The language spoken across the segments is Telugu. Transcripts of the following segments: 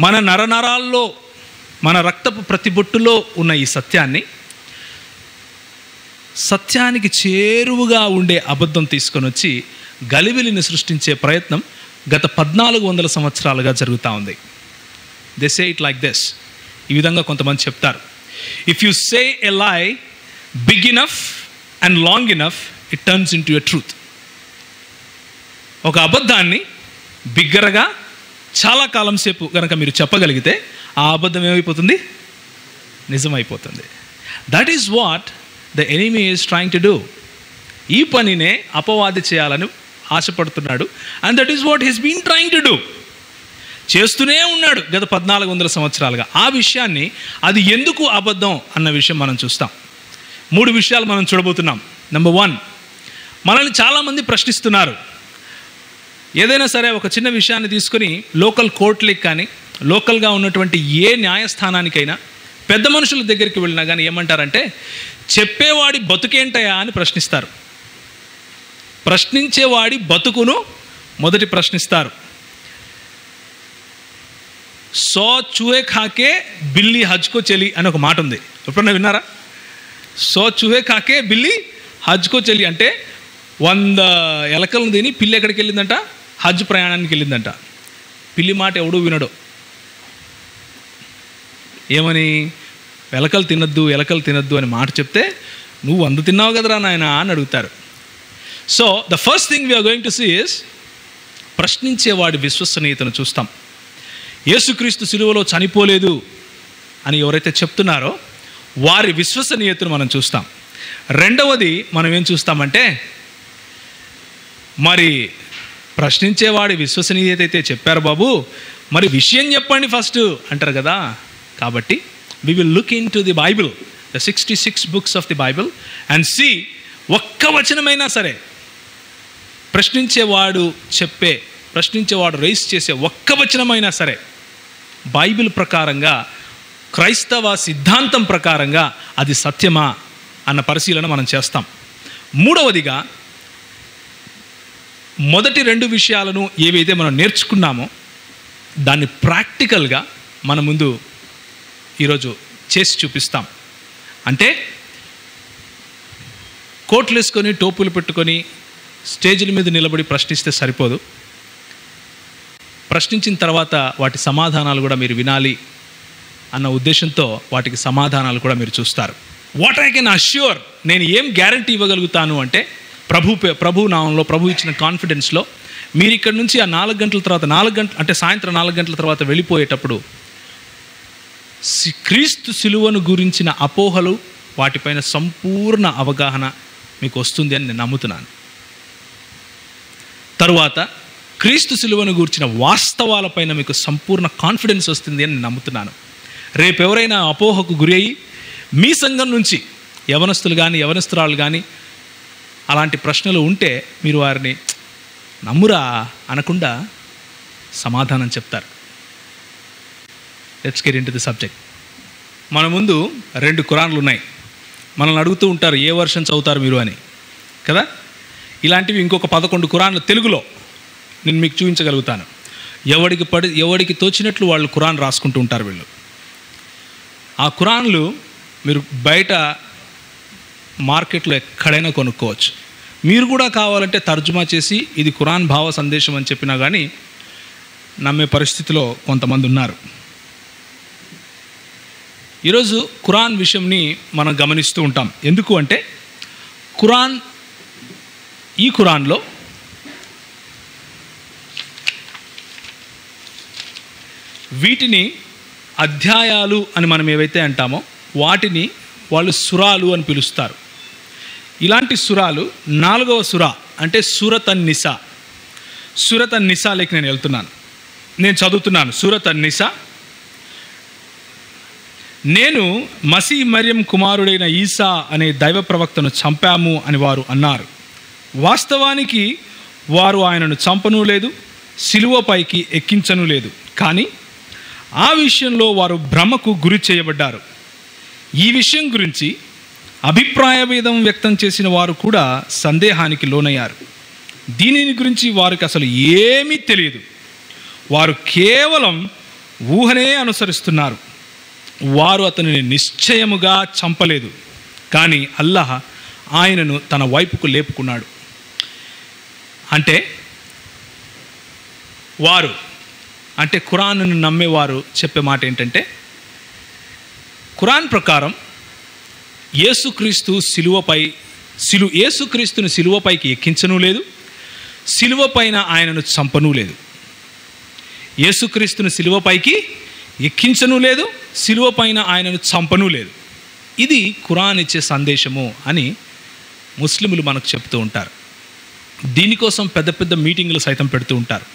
మన నరనరాల్లో, మన రక్తపు ప్రతి బొట్టులో ఉన్న ఈ సత్యానికి చేరువుగా ఉండే అబద్ధం తీసుకొని వచ్చి గలిబిలిని సృష్టించే ప్రయత్నం గత 1400 సంవత్సరాలుగా జరుగుతూ ఉంది. They say it like this. ఈ విధంగా కొంతమంది చెప్తారు, if you say a lie big enough and long enough it turns into a truth. ఒక అబద్ధాన్ని బిగ్గరగా చాలా కాలం సేపు కనుక మీరు చెప్పగలిగితే ఆ అబద్ధం ఏమైపోతుంది? నిజమైపోతుంది. That is what the enemy is trying to do. ఈ పనినే అపవాది చేయాలని ఆశపడుతున్నాడు. And that is what he's been trying to do. చేస్తూనే ఉన్నాడు గత 1400 సంవత్సరాలుగా. ఆ విషయాన్ని, అది ఎందుకు అబద్ధం అన్న విషయం మనం చూస్తాం. 3 విషయాలు మనం చూడబోతున్నాం. నెంబర్ 1, మనల్ని చాలామంది ప్రశ్నిస్తున్నారు. ఏదైనా సరే ఒక చిన్న విషయాన్ని తీసుకొని లోకల్ కోర్టులకి కానీ, లోకల్గా ఉన్నటువంటి ఏ న్యాయస్థానానికైనా, పెద్ద మనుషుల దగ్గరికి వెళ్ళినా కానీ ఏమంటారంటే, చెప్పేవాడి బతుకేంటయా అని ప్రశ్నిస్తారు. ప్రశ్నించేవాడి బతుకును మొదటి ప్రశ్నిస్తారు. సో చూహే ఖాకే బిల్లి హజ్కో చెలి అని ఒక మాట ఉంది. ఎప్పుడన్నా విన్నారా? సో చూహే ఖాకే బిల్లి హజ్కో చెలి అంటే 100 ఎలకలను తిని పిల్లి ఎక్కడికి వెళ్ళిందంట? హజ్ ప్రయాణానికి వెళ్ళిందంట. పిల్లి మాట ఎవడూ వినడు. ఏమని? ఎలకలు తినద్దు అని మాట చెప్తే, నువ్వు 100 తిన్నావు కదరా నాయన అని అడుగుతారు. So the first thing we are going to see is, ప్రశ్నించేవాడి విశ్వసనీయతను చూస్తాం. యేసుక్రీస్తు సిలువలో చనిపోలేదు అని ఎవరైతే చెప్తున్నారో వారి విశ్వసనీయతను మనం చూస్తాం. రెండవది మనం ఏం చూస్తామంటే, మరి ప్రశ్నించేవాడి విశ్వసనీయత అయితే చెప్పారు బాబు, మరి విషయం చెప్పండి ఫస్ట్ అంటారు కదా. కాబట్టి we will look into the Bible, the 66 books of the Bible, and see ఒక్క వచనమైనా సరే ప్రశ్నించేవాడు రైస్ చేసే ఒక్క వచనమైనా సరే బైబిల్ ప్రకారంగా, క్రైస్తవ సిద్ధాంతం ప్రకారంగా అది సత్యమా అన్న పరిశీలన మనం చేస్తాం. మూడవదిగా, మొదటి 2 విషయాలను ఏవైతే మనం నేర్చుకున్నామో దాన్ని ప్రాక్టికల్గా మన ముందు ఈరోజు చేసి చూపిస్తాం. అంటే కోట్లు వేసుకొని, టోపులు పెట్టుకొని స్టేజ్ల మీద నిలబడి ప్రశ్నిస్తే సరిపోదు. ప్రశ్నించిన తర్వాత వాటి సమాధానాలు కూడా మీరు వినాలి అన్న ఉద్దేశంతో వాటికి సమాధానాలు కూడా మీరు చూస్తారు. వాట్ ఐ కెన్ అష్యూర్, నేను ఏం గ్యారంటీ ఇవ్వగలుగుతాను అంటే, ప్రభు నామంలో, ప్రభు ఇచ్చిన కాన్ఫిడెన్స్లో, మీరు ఇక్కడ నుంచి ఆ 4 గంటల తర్వాత, అంటే సాయంత్రం 4 గంటల తర్వాత వెళ్ళిపోయేటప్పుడు క్రీస్తు సిలువను గురించిన అపోహలు, వాటిపైన సంపూర్ణ అవగాహన మీకు వస్తుంది అని నేను నమ్ముతున్నాను. తరువాత క్రీస్తు సిలువను గురించిన వాస్తవాలపైన మీకు సంపూర్ణ కాన్ఫిడెన్స్ వస్తుంది అని నేను నమ్ముతున్నాను. రేపు ఎవరైనా అపోహకు గురి అయ్యి మీ సంఘం నుంచి యవనస్తులు కానీ, యవనస్తురాలు కానీ అలాంటి ప్రశ్నలు ఉంటే, మీరు వారిని నమ్మురా అనకుండా సమాధానం చెప్తారు. Let's get into the subject. మన ముందు 2 ఖురాన్లు ఉన్నాయి. మనల్ని అడుగుతూ ఉంటారు, ఏ వర్షన్ చదువుతారు మీరు అని కదా. ఇలాంటివి ఇంకొక 11 ఖురాన్లు తెలుగులో నేను మీకు చూపించగలుగుతాను. ఎవడికి తోచినట్లు వాళ్ళు ఖురాన్ రాసుకుంటూ ఉంటారు వీళ్ళు. ఆ ఖురాన్లు మీరు బయట మార్కెట్లో ఎక్కడైనా కొనుక్కోవచ్చు. మీరు కూడా కావాలంటే తర్జుమా చేసి ఇది ఖురాన్ భావ సందేశం అని చెప్పినా కానీ నమ్మే పరిస్థితిలో కొంతమంది ఉన్నారు. ఈరోజు ఖురాన్ విషయంని మనం గమనిస్తూ ఉంటాం. ఎందుకు అంటే, ఈ ఖురాన్లో వీటిని అధ్యాయాలు అని మనం ఏవైతే అంటామో వాటిని వాళ్ళు సురాలు అని పిలుస్తారు. ఇలాంటి సురాలు 4వ సురా అంటే సూరత్ అన్-నిసా. సూరత్ అన్-నిసాలోకి నేను చదువుతున్నాను. సూరత్ అన్-నిసా. నేను మసీ మరియం కుమారుడైన ఈసా అనే దైవ ప్రవక్తను చంపాము అని వారు అన్నారు. వాస్తవానికి వారు ఆయనను చంపను లేదు, సిలువపైకి ఎక్కించను లేదు. కానీ ఆ విషయంలో వారు భ్రమకు గురి చేయబడ్డారు. ఈ విషయం గురించి అభిప్రాయ భేదం వ్యక్తం చేసిన వారు కూడా సందేహానికి లోనయ్యారు. దీనిని గురించి వారికి అసలు ఏమీ తెలియదు. వారు కేవలం ఊహనే అనుసరిస్తున్నారు. వారు అతనిని నిశ్చయముగా చంపలేదు, కానీ అల్లాహ్ ఆయనను తన వైపుకు లేపుకున్నాడు. అంటే వారు, అంటే ఖురాన్ను నమ్మేవారు చెప్పే మాట ఏంటంటే, ఖురాన్ ప్రకారం యేసుక్రీస్తుని సిలువపైకి ఎక్కించనూ లేదు, సిలువ పైన ఆయనను చంపనూ లేదు. యేసుక్రీస్తుని సిలువపైకి ఎక్కించనూ లేదు, సిలువ పైన ఆయనను చంపనూ లేదు. ఇది ఖురాన్ ఇచ్చే సందేశము అని ముస్లింలు మనకు చెప్తూ ఉంటారు. దీనికోసం పెద్ద పెద్ద మీటింగులు సైతం పెడుతూ ఉంటారు.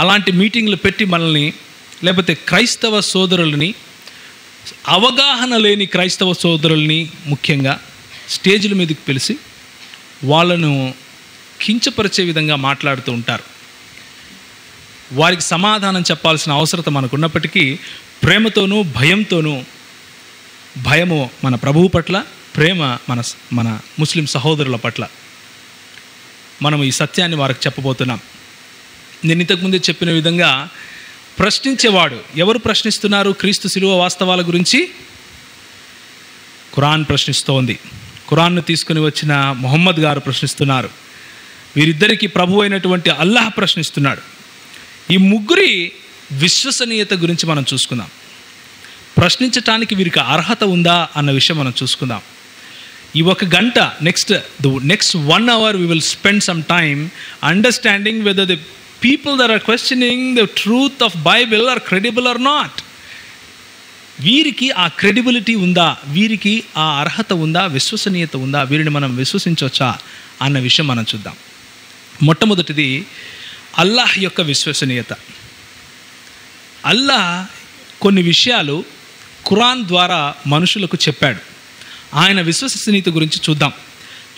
అలాంటి మీటింగులు పెట్టి మనల్ని, లేకపోతే క్రైస్తవ సోదరులని, అవగాహన లేని క్రైస్తవ సోదరుల్ని ముఖ్యంగా స్టేజ్ల మీదకి పిలిచి వాళ్ళను కించపరిచే విధంగా మాట్లాడుతూ ఉంటారు. వారికి సమాధానం చెప్పాల్సిన అవసరత మనకున్నప్పటికీ ప్రేమతోనూ భయంతోనూ, భయము మన ప్రభువు పట్ల, ప్రేమ మన ముస్లిం సహోదరుల పట్ల మనం ఈ సత్యాన్ని వారికి చెప్పబోతున్నాం. నేను ఇంతకుముందే చెప్పిన విధంగా ప్రశ్నించేవాడు ఎవరు ప్రశ్నిస్తున్నారు? క్రీస్తు శిలువ వాస్తవాల గురించి ఖురాన్ ప్రశ్నిస్తోంది. ఖురాన్ను తీసుకుని వచ్చిన ముహమ్మద్ గారు ప్రశ్నిస్తున్నారు. వీరిద్దరికీ ప్రభు అయినటువంటి అల్లాహ్ ప్రశ్నిస్తున్నాడు. ఈ ముగ్గురి విశ్వసనీయత గురించి మనం చూసుకుందాం. ప్రశ్నించటానికి వీరికి అర్హత ఉందా అన్న విషయం మనం చూసుకుందాం. ఈ ఒక గంట, next 1 hour we will spend some time understanding whether the people that are questioning the truth of Bible are credible or not. వీరికి ఆ క్రెడిబిలిటీ ఉందా, వీరికి ఆ అర్హత ఉందా, విశ్వసనీయత ఉందా, వీరిని మనం విశ్వసించవచ్చా అన్న విషయం మనం చూద్దాం. మొట్టమొదటిది అల్లాహ్ యొక్క విశ్వసనీయత. అల్లాహ్ కొన్ని విషయాలు ఖురాన్ ద్వారా మనుషులకు చెప్పాడు. ఆయన విశ్వసనీయత గురించి చూద్దాం.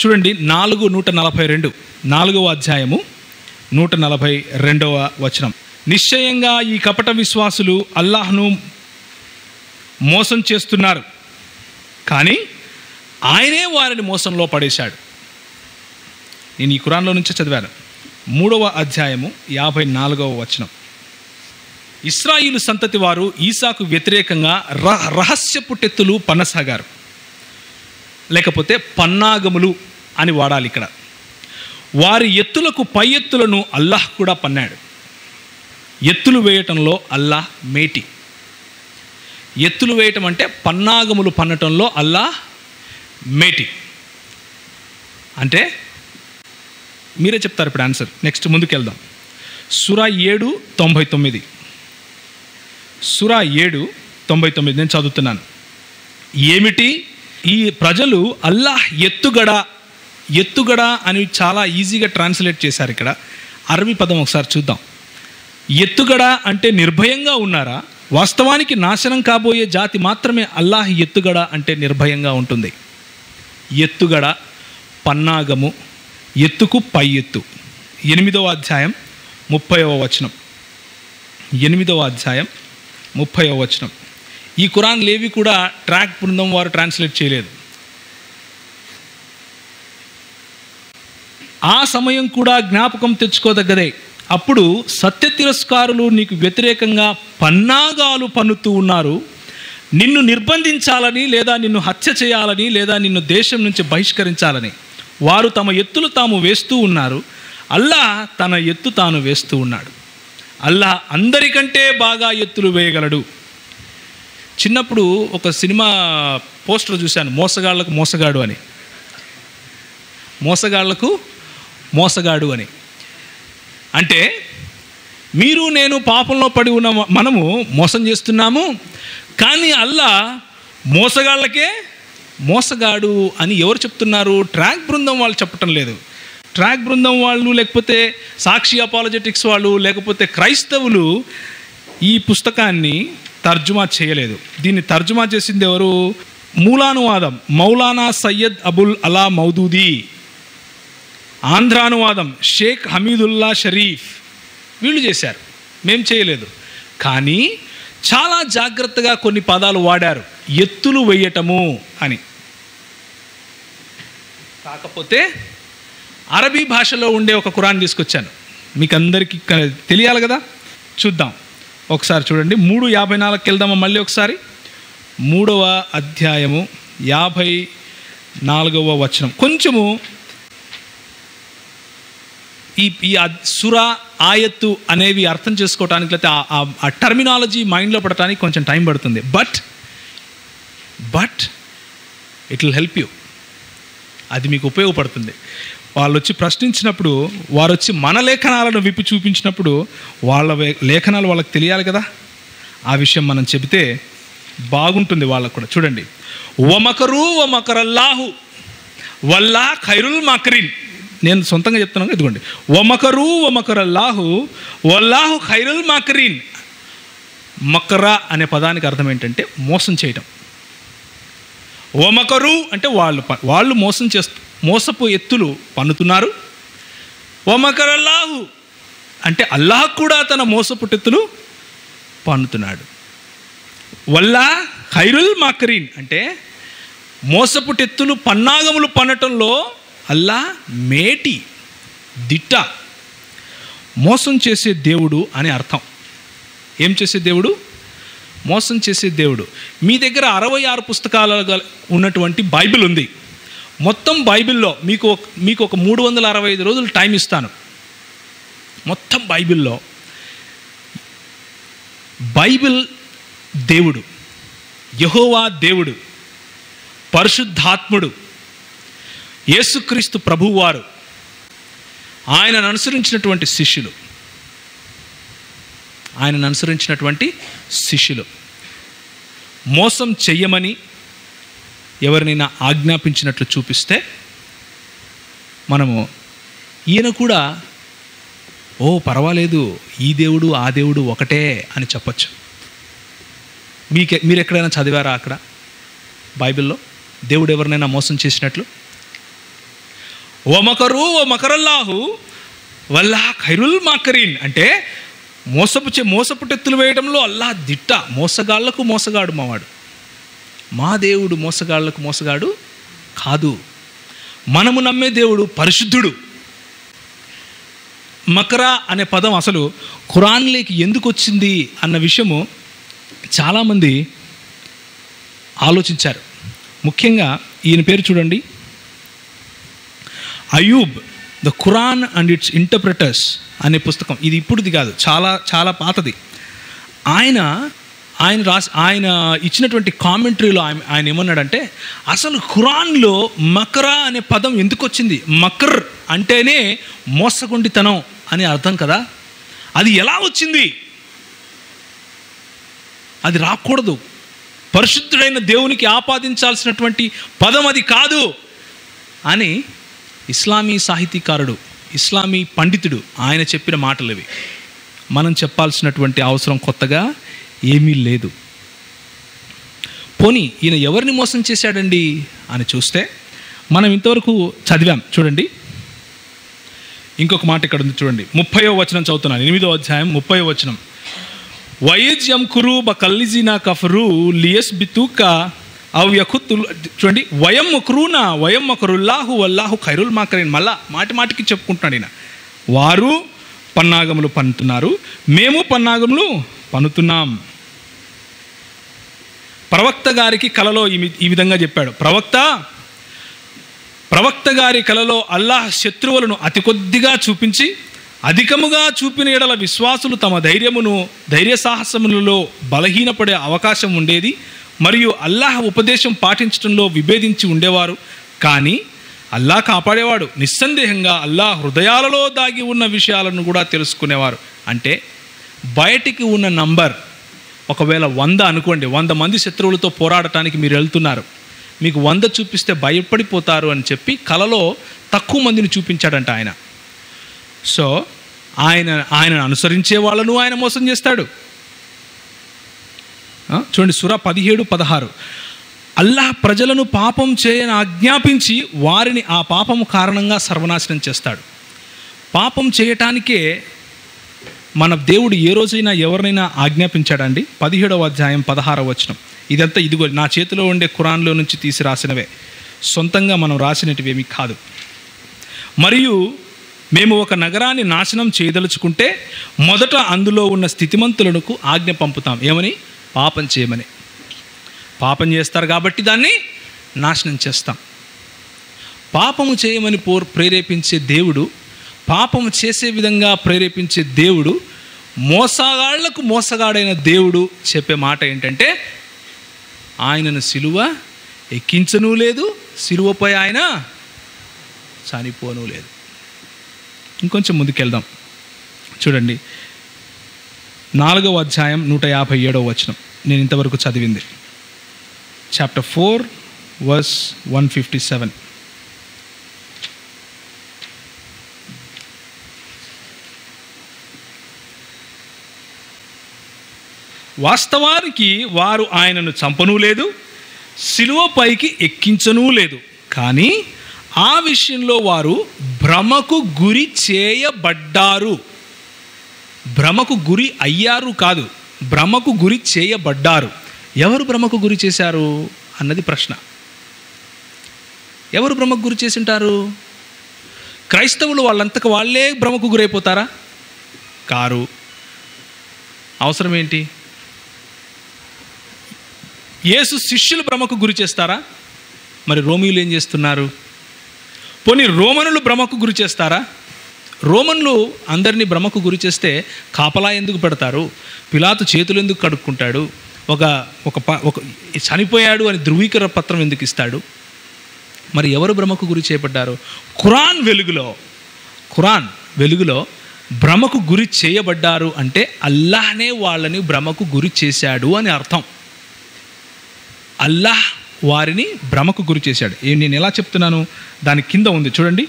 చూడండి, 4:142, 4వ అధ్యాయము 142వ వచనం. నిశ్చయంగా ఈ కపట విశ్వాసులు అల్లాహ్ను మోసం చేస్తున్నారు, కానీ ఆయనే వారిని మోసంలో పడేశాడు. నేను ఈ ఖురాన్లో నుంచి చదివాను. 3వ అధ్యాయము 54వ వచనం. ఇశ్రాయేలు సంతతి వారు ఈసాకు వ్యతిరేకంగా రహస్యపు టెత్తులు పన్నసాగారు, లేకపోతే పన్నాగములు అని వాడాలి ఇక్కడ. వారి ఎత్తులకు పై ఎత్తులను అల్లాహ్ కూడా పన్నాడు. ఎత్తులు వేయటంలో అల్లాహ్ మేటి. ఎత్తులు వేయటం అంటే పన్నాగములు పన్నటంలో అల్లాహ్ మేటి. అంటే మీరే చెప్తారు ఇప్పుడు ఆన్సర్. నెక్స్ట్ ముందుకెళ్దాం. సూరా 7:99. సూరా 7:99 నేను చదువుతున్నాను. ఏమిటి? ఈ ప్రజలు అల్లాహ్ ఎత్తుగడ అని చాలా ఈజీగా ట్రాన్స్లేట్ చేశారు. ఇక్కడ అరబీ పదం ఒకసారి చూద్దాం. ఎత్తుగడ అంటే నిర్భయంగా ఉన్నారా? వాస్తవానికి నాశనం కాబోయే జాతి మాత్రమే అల్లాహ్ ఎత్తుగడ అంటే నిర్భయంగా ఉంటుంది. ఎత్తుగడ, పన్నాగము, ఎత్తుకు పై ఎత్తు. 8వ అధ్యాయం 30వ వచనం. 8వ అధ్యాయం 30వ వచనం. ఈ ఖురాన్ లేవి కూడా ట్రాక్ బృందం వారు ట్రాన్స్లేట్ చేయలేదు. ఆ సమయం కూడా జ్ఞాపకం తెచ్చుకోదగ్గదే. అప్పుడు సత్య తిరస్కారులు నీకు వ్యతిరేకంగా పన్నాగాలు పన్నుతూ ఉన్నారు. నిన్ను నిర్బంధించాలని, లేదా నిన్ను హత్య చేయాలని, లేదా నిన్ను దేశం నుంచి బహిష్కరించాలని వారు తమ ఎత్తులు తాము వేస్తూ ఉన్నారు. అల్లాహ్ తన ఎత్తు తాను వేస్తూ ఉన్నాడు. అల్లాహ్ అందరికంటే బాగా ఎత్తులు వేయగలడు. చిన్నప్పుడు ఒక సినిమా పోస్టర్ చూశాను, మోసగాళ్లకు మోసగాడు అని. మోసగాళ్లకు మోసగాడు అని అంటే మీరు నేను పాపంలో పడి ఉన్న మనము మోసం చేస్తున్నాము, కానీ అల్లాహ్ మోసగాళ్ళకే మోసగాడు అని ఎవరు చెప్తున్నారు? ట్రాక్ బృందం వాళ్ళు చెప్పటం లేదు. ట్రాక్ బృందం వాళ్ళు, లేకపోతే సాక్షి అపాలజెటిక్స్ వాళ్ళు, లేకపోతే క్రైస్తవులు ఈ పుస్తకాన్ని తర్జుమా చేయలేదు. దీన్ని తర్జుమా చేసింది ఎవరు? మూలానువాదం మౌలానా సయ్యద్ అబుల్ అలా మౌదూదీ, ఆంధ్రానువాదం షేక్ హమీదుల్లా షరీఫ్, వీళ్ళు చేశారు, మేం చేయలేదు. కానీ చాలా జాగ్రత్తగా కొన్ని పదాలు వాడారు, ఎత్తులు వేయటము అని. కాకపోతే అరబీ భాషలో ఉండే ఒక ఖురాన్ తీసుకొచ్చాను, మీకు అందరికీ తెలియాలి కదా. చూద్దాం. ఒకసారి చూడండి 3:54కి వెళ్దామా మళ్ళీ ఒకసారి. 3వ అధ్యాయము 54వ వచనం. కొంచెము ఈ సుర ఆయత్తు అనేవి అర్థం చేసుకోవటానికి, లేకపోతే ఆ టర్మినాలజీ మైండ్లో పడటానికి కొంచెం టైం పడుతుంది. But it will help you. అది మీకు ఉపయోగపడుతుంది. వాళ్ళు వచ్చి ప్రశ్నించినప్పుడు, వారు వచ్చి మన లేఖనాలను విప్పి చూపించినప్పుడు వాళ్ళ లేఖనాలు వాళ్ళకి తెలియాలి కదా. ఆ విషయం మనం చెబితే బాగుంటుంది వాళ్ళకు కూడా. చూడండి, వమకరు వమకరల్లాహు వల్లా ఖైరుల్ మాకరీన్. నేను సొంతంగా చెప్తున్నాను, ఇదిగోండి. వమకరు వమకరల్లాహు వల్లాహు ఖైరుల్ మాకరీన్. మకరా అనే పదానికి అర్థం ఏంటంటే మోసం చేయటం. వమకరు అంటే వాళ్ళు మోసపు ఎత్తులు పన్నుతున్నారు. వమకరల్లాహు అంటే అల్లాహ్ కూడా తన మోసపుటెత్తులు పన్నుతున్నాడు. వల్లా ఖైరుల్ మాకరీన్ అంటే మోసపుటెత్తులు పన్నాగములు పన్నటంలో అల్లా మేటి దిట్ట. మోసం చేసే దేవుడు అని అర్థం. ఏం చేసే దేవుడు? మోసం చేసే దేవుడు. మీ దగ్గర 66 పుస్తకాలు ఉన్నటువంటి బైబిల్ ఉంది. మొత్తం బైబిల్లో మీకు ఒక 365 రోజులు టైం ఇస్తాను. మొత్తం బైబిల్లో బైబిల్ దేవుడు, యెహోవా దేవుడు, పరిశుద్ధాత్ముడు, యేసుక్రీస్తు ప్రభువారు, ఆయనను అనుసరించినటువంటి శిష్యులు మోసం చెయ్యమని ఎవరినైనా ఆజ్ఞాపించినట్లు చూపిస్తే మనము ఈయన కూడా పర్వాలేదు, ఈ దేవుడు ఆ దేవుడు ఒకటే అని చెప్పచ్చు. మీరు ఎక్కడైనా చదివారా అక్కడ బైబిల్లో దేవుడు ఎవరినైనా మోసం చేసినట్లు? వమకరు వమకరల్లాహు వల్లా ఖైరుల్ మాకరీన్ అంటే మోసపుటెత్తులు వేయడంలో అల్లా దిట్ట. మోసగాళ్లకు మోసగాడు మావాడు. మా దేవుడు మోసగాళ్లకు మోసగాడు కాదు. మనము నమ్మే దేవుడు పరిశుద్ధుడు. మకరా అనే పదం అసలు ఖురాన్లోకి ఎందుకు వచ్చింది అన్న విషయము చాలామంది ఆలోచించారు. ముఖ్యంగా ఈయన పేరు చూడండి, Ayub the Quran and it's interpreters అనే పుస్తకం. ఇది ఇప్పుడుది కాదు, చాలా చాలా పాతది. ఆయన ఇచ్చినటువంటి కామెంటరీలో ఆయన ఏమన్నాడంటే, అసలు ఖురాన్లో మకరా అనే పదం ఎందుకు వచ్చింది? మకర్ అంటేనే మోసగుండితనం అని అర్థం కదా. అది ఎలా వచ్చింది? అది రాకూడదు. పరిశుద్ధుడైన దేవునికి ఆపాదించాల్సినటువంటి పదం అది కాదు అని ఇస్లామీ సాహితీకారుడు, ఇస్లామీ పండితుడు ఆయన చెప్పిన మాటలు ఇవి. మనం చెప్పాల్సినటువంటి అవసరం కొత్తగా ఏమీ లేదు. పోనీ ఈయన ఎవరిని మోసం చేశాడండి అని చూస్తే మనం ఇంతవరకు చదివాం. చూడండి, ఇంకొక మాట ఇక్కడ ఉంది చూడండి. 30వ వచనం చదువుతున్నాను, 8వ అధ్యాయం 30వ వచనం. వయజ్ యంకురు బకల్లిజినా కఫరు లియస్ బితుకా అవ్ యఖుతుల్. చూడండి, వయం మక్రూనా వయం మకరుల్లాహు వల్లాహు ఖైరుల్ మాకరీన్. మళ్ళా మాటికి చెప్పుకుంటున్నాడు ఈయన. వారు పన్నాగములు పన్నుతున్నారు, మేము పన్నాగములు పన్నుతున్నాం. ప్రవక్త గారికి కలలో ఈ విధంగా చెప్పాడు. ప్రవక్త గారి కలలో అల్లాహ్ శత్రువులను అతి కొద్దిగా చూపించి అధికముగా చూపిన ఎడల విశ్వాసులు తమ ధైర్య సాహసములలో బలహీనపడే అవకాశం ఉండేది. మరియు అల్లాహ్ ఉపదేశం పాటించడంలో విభేదించి ఉండేవారు. కానీ అల్లాహ్ కాపాడేవాడు. నిస్సందేహంగా అల్లాహ్ హృదయాలలో దాగి ఉన్న విషయాలను కూడా తెలుసుకునేవారు. అంటే బయటికి ఉన్న నంబర్ ఒకవేళ 100 అనుకోండి, 100 మంది శత్రువులతో పోరాడటానికి మీరు వెళ్తున్నారు, మీకు 100 చూపిస్తే భయపడిపోతారు అని చెప్పి కలలో తక్కువ మందిని చూపించాడంట ఆయన. సో ఆయనను అనుసరించే వాళ్ళను ఆయన మోసం చేస్తాడు. చూడండి, సూర 17:16. అల్లాహ్ ప్రజలను పాపం చేయని ఆజ్ఞాపించి వారిని ఆ పాపము కారణంగా సర్వనాశనం చేస్తాడు. పాపం చేయటానికే మన దేవుడు ఏ రోజైనా ఎవరినైనా ఆజ్ఞాపించాడండి? 17వ అధ్యాయం 16వ వచనం. ఇదంతా ఇదిగో నా చేతిలో ఉండే ఖురాన్లో నుంచి తీసి రాసినవే, సొంతంగా మనం రాసినటివేమీ కాదు. మరియు మేము ఒక నగరాన్ని నాశనం చేయదలుచుకుంటే మొదట అందులో ఉన్న స్థితిమంతులకు ఆజ్ఞ పంపుతాం. ఏమని? పాపం చేయమని. పాపం చేస్తారు కాబట్టి దాన్ని నాశనం చేస్తాం. పాపము చేయమని ప్రేరేపించే దేవుడు, పాపము చేసే విధంగా ప్రేరేపించే దేవుడు, మోసగాళ్లకు మోసగాడైన దేవుడు చెప్పే మాట ఏంటంటే, ఆయనను సిలువ ఎక్కించను లేదు, సిలువపై ఆయన చనిపోను లేదు. ఇంకొంచెం ముందుకెళ్దాం. చూడండి, 4వ అధ్యాయం 157వ వచనం నేను ఇంతవరకు చదివింది. Chapter 4 verse 157. వాస్తవానికి వారు ఆయనను చంపనూ లేదు, సిలువపైకి ఎక్కించనూ లేదు, కానీ ఆ విషయంలో వారు భ్రమకు గురి చేయబడ్డారు. భ్రమకు గురి అయ్యారు కాదు, భ్రమకు గురి చేయబడ్డారు. ఎవరు భ్రమకు గురి చేశారు అన్నది ప్రశ్న. ఎవరు భ్రమకు గురి చేసి ఉంటారు? క్రైస్తవులు వాళ్ళంతకు వాళ్ళే భ్రమకు గురైపోతారా? కారు. అవసరం ఏంటి? యేసు శిష్యులు భ్రమకు గురి చేస్తారా? మరి రోమీయులు ఏం చేస్తున్నారు? పోనీ రోమనులు భ్రమకు గురి చేస్తారా? రోమన్లు అందరినీ భ్రమకు గురి చేస్తే కాపలా ఎందుకు పెడతారు? పిలాతు చేతులు ఎందుకు కడుక్కుంటాడు? ఒక చనిపోయాడు అని ధృవీకరణ పత్రం ఎందుకు ఇస్తాడు? మరి ఎవరు భ్రమకు గురి చేయబడ్డారు? ఖురాన్ వెలుగులో భ్రమకు గురి చేయబడ్డారు అంటే అల్లాహ్నే వాళ్ళని భ్రమకు గురి చేశాడు అని అర్థం. అల్లాహ్ వారిని భ్రమకు గురి చేశాడు. నేను ఎలా చెప్తున్నాను? దాని కింద ఉంది చూడండి.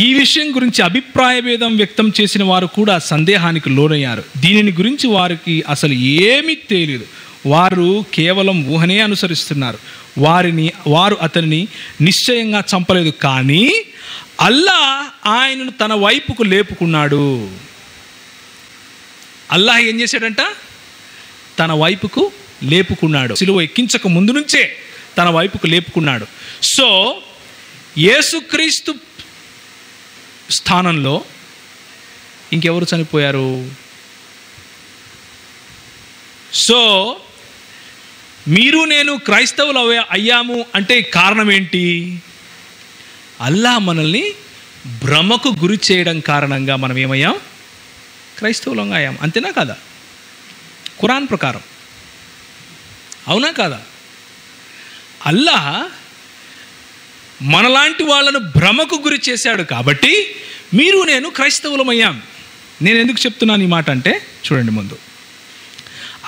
ఈ విషయం గురించి అభిప్రాయ భేదం వ్యక్తం చేసిన వారు కూడా సందేహానికి లోనయ్యారు. దీనిని గురించి వారికి అసలు ఏమీ తెలియదు. వారు కేవలం ఊహనే అనుసరిస్తున్నారు. వారు అతనిని నిశ్చయంగా చంపలేదు, కానీ అల్లాహ్ ఆయనను తన వైపుకు లేపుకున్నాడు. అల్లాహ్ ఏం చేశాడంట? తన వైపుకు లేపుకున్నాడు. సిలువ ఎక్కించక ముందు నుంచే తన వైపుకు లేపుకున్నాడు. సో యేసుక్రీస్తు స్థానంలో ఇంకెవరు చనిపోయారు? సో మీరు నేను క్రైస్తవులు అయ్యాము అంటే కారణం ఏంటి? అల్లాహ్ మనల్ని భ్రమకు గురి చేయడం కారణంగా మనం ఏమయ్యాం? క్రైస్తవులంగా అయ్యాం. అంతేనా కాదా? ఖురాన్ ప్రకారం అవునా కాదా? అల్లాహ్ మనలాంటి వాళ్ళను భ్రమకు గురి చేశాడు కాబట్టి మీరు నేను క్రైస్తవులమయ్యాం. నేను ఎందుకు చెప్తున్నాను ఈ మాట అంటే చూడండి. ముందు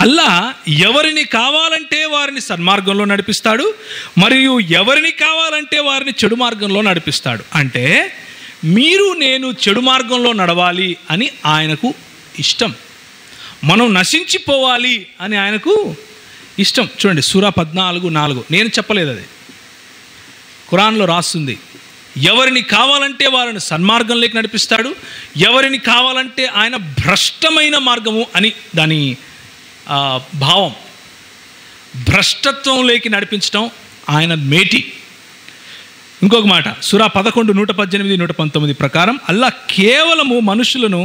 అల్లాహ్ ఎవరిని కావాలంటే వారిని సన్మార్గంలో నడిపిస్తాడు, మరియు ఎవరిని కావాలంటే వారిని చెడు మార్గంలో నడిపిస్తాడు. అంటే మీరు నేను చెడు మార్గంలో నడవాలి అని ఆయనకు ఇష్టం. మనం నశించిపోవాలి అని ఆయనకు ఇష్టం. చూడండి, సూరా 14:4. నేను చెప్పలేదు, అది ఖురాన్లో రాస్తుంది. ఎవరిని కావాలంటే వారిని సన్మార్గంలోకి నడిపిస్తాడు, ఎవరిని కావాలంటే ఆయన భ్రష్టమైన మార్గము అని దాని భావం. భ్రష్టత్వంలోకి నడిపించడం ఆయన మేటి. ఇంకొక మాట, సూరా 11, 118, 119 ప్రకారం అల్లాహ్ కేవలము మనుషులను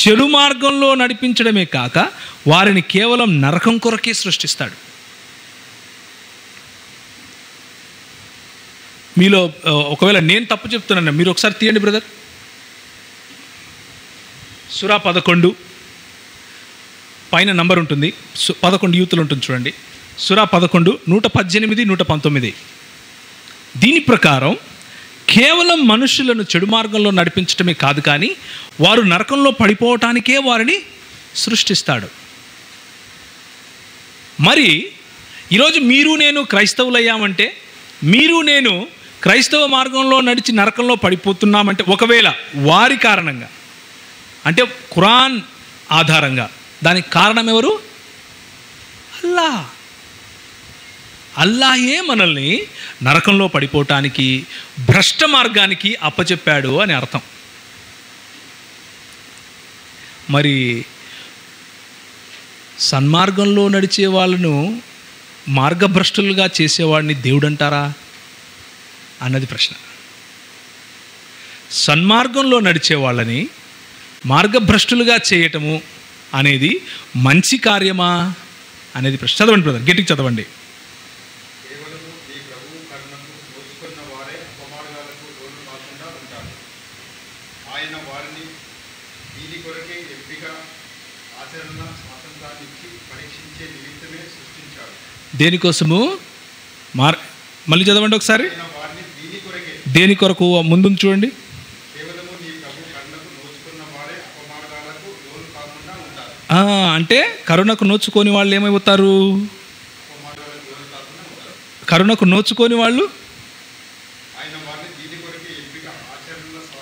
చెడు మార్గంలో నడిపించడమే కాక వారిని కేవలం నరకం కొరకే సృష్టిస్తాడు. మీలో ఒకవేళ నేను తప్పు చెప్తున్నాను, మీరు ఒకసారి తీయండి బ్రదర్. సూరా 11 పైన నంబర్ ఉంటుంది, 11 యూతులు ఉంటుంది చూడండి. సూరా 11, 118, 119. దీని ప్రకారం కేవలం మనుషులను చెడు మార్గంలో నడిపించడమే కాదు, కానీ వారు నరకంలో పడిపోవటానికే వారిని సృష్టిస్తాడు. మరి ఈరోజు మీరు నేను క్రైస్తవులయ్యామంటే, మీరు నేను క్రైస్తవ మార్గంలో నడిచి నరకంలో పడిపోతున్నామంటే, ఒకవేళ వారి కారణంగా అంటే ఖురాన్ ఆధారంగా, దానికి కారణం ఎవరు? అల్లాహ్. అల్లాహే మనల్ని నరకంలో పడిపోవటానికి, భ్రష్ట మార్గానికి అప్పచెప్పాడు అని అర్థం. మరి సన్మార్గంలో నడిచే వాళ్ళను మార్గభ్రష్టులుగా చేసేవాడిని దేవుడు అంటారా అన్నది ప్రశ్న. సన్మార్గంలో నడిచే వాళ్ళని మార్గభ్రష్టులుగా చేయటము అనేది మంచి కార్యమా అనేది ప్రశ్న. చదవండి బ్రదర్, గట్టిగా చదవండి. దేనికోసము? మళ్ళీ చదవండి ఒకసారి. దేని కొరకు? ముందు చూడండి. అంటే కరుణకు నోచుకొని వాళ్ళు ఏమైపోతారు? కరుణకు నోచుకొని వాళ్ళు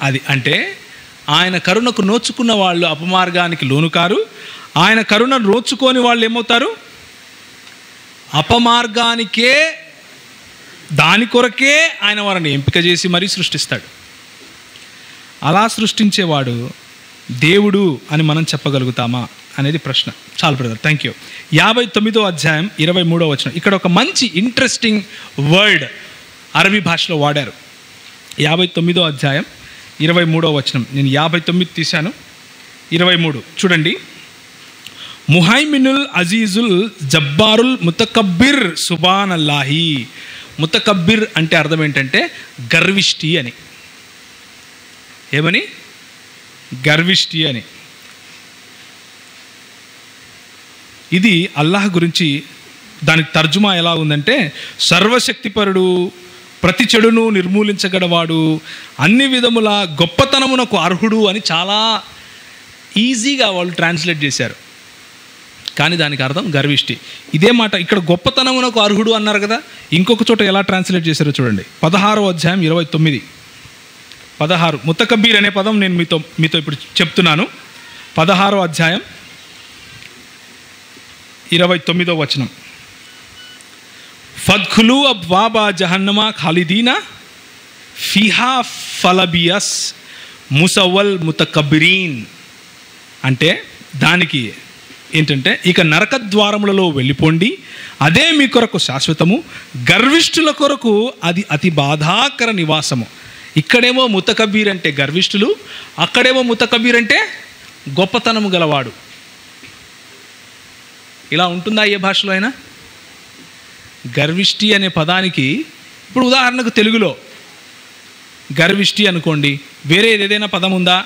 అది అంటే ఆయన కరుణకు నోచుకున్న వాళ్ళు అపమార్గానికి లోను కారు. ఆయన కరుణ నోచుకొని వాళ్ళు ఏమవుతారు? అపమార్గానికే, దాని కొరకే ఆయన వారిని ఎంపిక చేసి మరీ సృష్టిస్తాడు. అలా సృష్టించేవాడు దేవుడు అని మనం చెప్పగలుగుతామా అనేది ప్రశ్న. చాలు బ్రదర్, థ్యాంక్ యూ. 59వ అధ్యాయం 23వ వచనం. ఇక్కడ ఒక మంచి ఇంట్రెస్టింగ్ వర్డ్ అరబీ భాషలో వాడారు. 59వ అధ్యాయం 23వ వచనం. నేను 59 తీశాను, 23 చూడండి. ముహైమినుల్ అజీజుల్ జబ్బారుల్ ముతకబ్బిర్ సుబానల్లాహి. ముతకబ్బిర్ అంటే అర్థం ఏంటంటే గర్విష్టి అని. ఏమని? గర్విష్టి అని. ఇది అల్లాహ్ గురించి దానికి తర్జుమా ఎలా ఉందంటే సర్వశక్తిపరుడు, ప్రతి చెడును నిర్మూలించగలవాడు, అన్ని విధముల గొప్పతనమునకు అర్హుడు అని చాలా ఈజీగా వాళ్ళు ట్రాన్స్లేట్ చేశారు. కానీ దానికి అర్థం గర్విష్టి. ఇదే మాట ఇక్కడ గొప్పతనమునకు అర్హుడు అన్నారు కదా, ఇంకొక చోట ఎలా ట్రాన్స్లేట్ చేశారో చూడండి. 16వ అధ్యాయం 29, 16. ముతకబ్బీర్ అనే పదం నేను మీతో ఇప్పుడు చెప్తున్నాను. 16వ అధ్యాయం 29వ వచనం. ఫద్ఖులు అబ్వాబా జహన్నమా ఖాలిదీనా ఫిహా ఫలబియస్ ముసవల్ ముతకబ్బిరీన్. అంటే దానికి ఏంటంటే ఇక నరక ద్వారములలో వెళ్ళిపోండి, అదే మీ కొరకు శాశ్వతము, గర్విష్ఠుల కొరకు అది అతి బాధాకర నివాసము. ఇక్కడేమో ముతకబ్బీర్ అంటే గర్విష్ఠులు, అక్కడేమో ముతకబ్బీర్ అంటే గొప్పతనము గలవాడు. ఇలా ఉంటుందా ఏ భాషలో అయినా? గర్విష్టి అనే పదానికి ఇప్పుడు ఉదాహరణకు తెలుగులో గర్విష్టి అనుకోండి, వేరే ఏదైనా పదం ఉందా?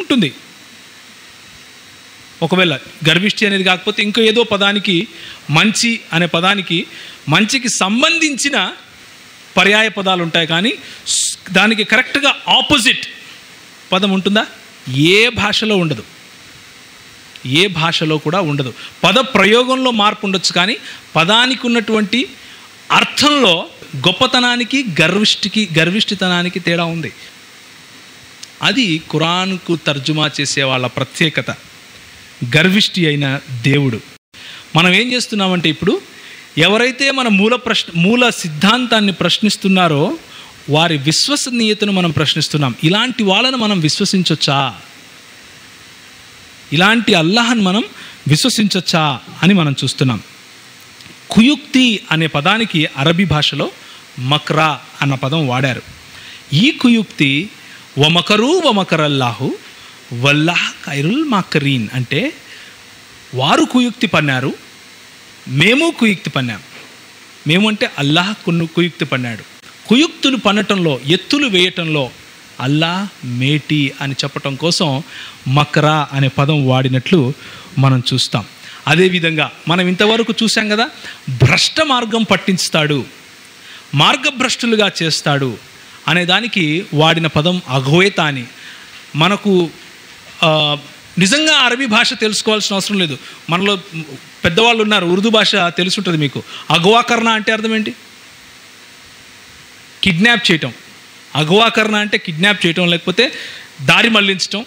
ఉంటుంది. ఒకవేళ గర్విష్టి అనేది కాకపోతే ఇంకో ఏదో పదానికి, మంచి అనే పదానికి మంచికి సంబంధించిన పర్యాయ పదాలు ఉంటాయి, కానీ దానికి కరెక్ట్గా ఆపోజిట్ పదం ఉంటుందా? ఏ భాషలో ఉండదు, ఏ భాషలో కూడా ఉండదు. పద ప్రయోగంలో మార్పు ఉండొచ్చు, కానీ పదానికి ఉన్నటువంటి అర్థంలో గొప్పతనానికి గర్విష్ఠితనానికి తేడా ఉంది. అది ఖురాన్కు తర్జుమా చేసే వాళ్ళ ప్రత్యేకత. గర్విష్టి అయిన దేవుడు. మనం ఏం చేస్తున్నామంటే ఇప్పుడు ఎవరైతే మన మూల సిద్ధాంతాన్ని ప్రశ్నిస్తున్నారో వారి విశ్వసనీయతను మనం ప్రశ్నిస్తున్నాం. ఇలాంటి వాళ్ళను మనం విశ్వసించొచ్చా? ఇలాంటి అల్లాహ్ని మనం విశ్వసించొచ్చా అని మనం చూస్తున్నాం. కుయుక్తి అనే పదానికి అరబీ భాషలో మక్రా అన్న పదం వాడారు. ఈ కుయుక్తి వమకరు వమకరల్లాహు వల్లాహ్ ఖైరుల్ మాకరీన్ అంటే వారు కుయుక్తి పన్నారు, మేము కుయుక్తి పన్నాం. మేము అంటే అల్లాహ్ కుయుక్తి పన్నాడు. కుయుక్తులు పన్నటంలో, ఎత్తులు వేయటంలో అల్లాహ్ మేటి అని చెప్పటం కోసం మక్రా అనే పదం వాడినట్లు మనం చూస్తాం. అదేవిధంగా మనం ఇంతవరకు చూసాం కదా, భ్రష్ట మార్గం పట్టిస్తాడు, మార్గభ్రష్టులుగా చేస్తాడు అనే దానికి వాడిన పదం అఘోయత అని. మనకు నిజంగా అరబీ భాష తెలుసుకోవాల్సిన అవసరం లేదు. మనలో పెద్దవాళ్ళు ఉన్నారు, ఉర్దూ భాష తెలుసుంటుంది మీకు. అఘవాకరణ అంటే అర్థం ఏంటి? కిడ్నాప్ చేయటం. అఘవాకరణ అంటే కిడ్నాప్ చేయటం, లేకపోతే దారి మళ్లించటం,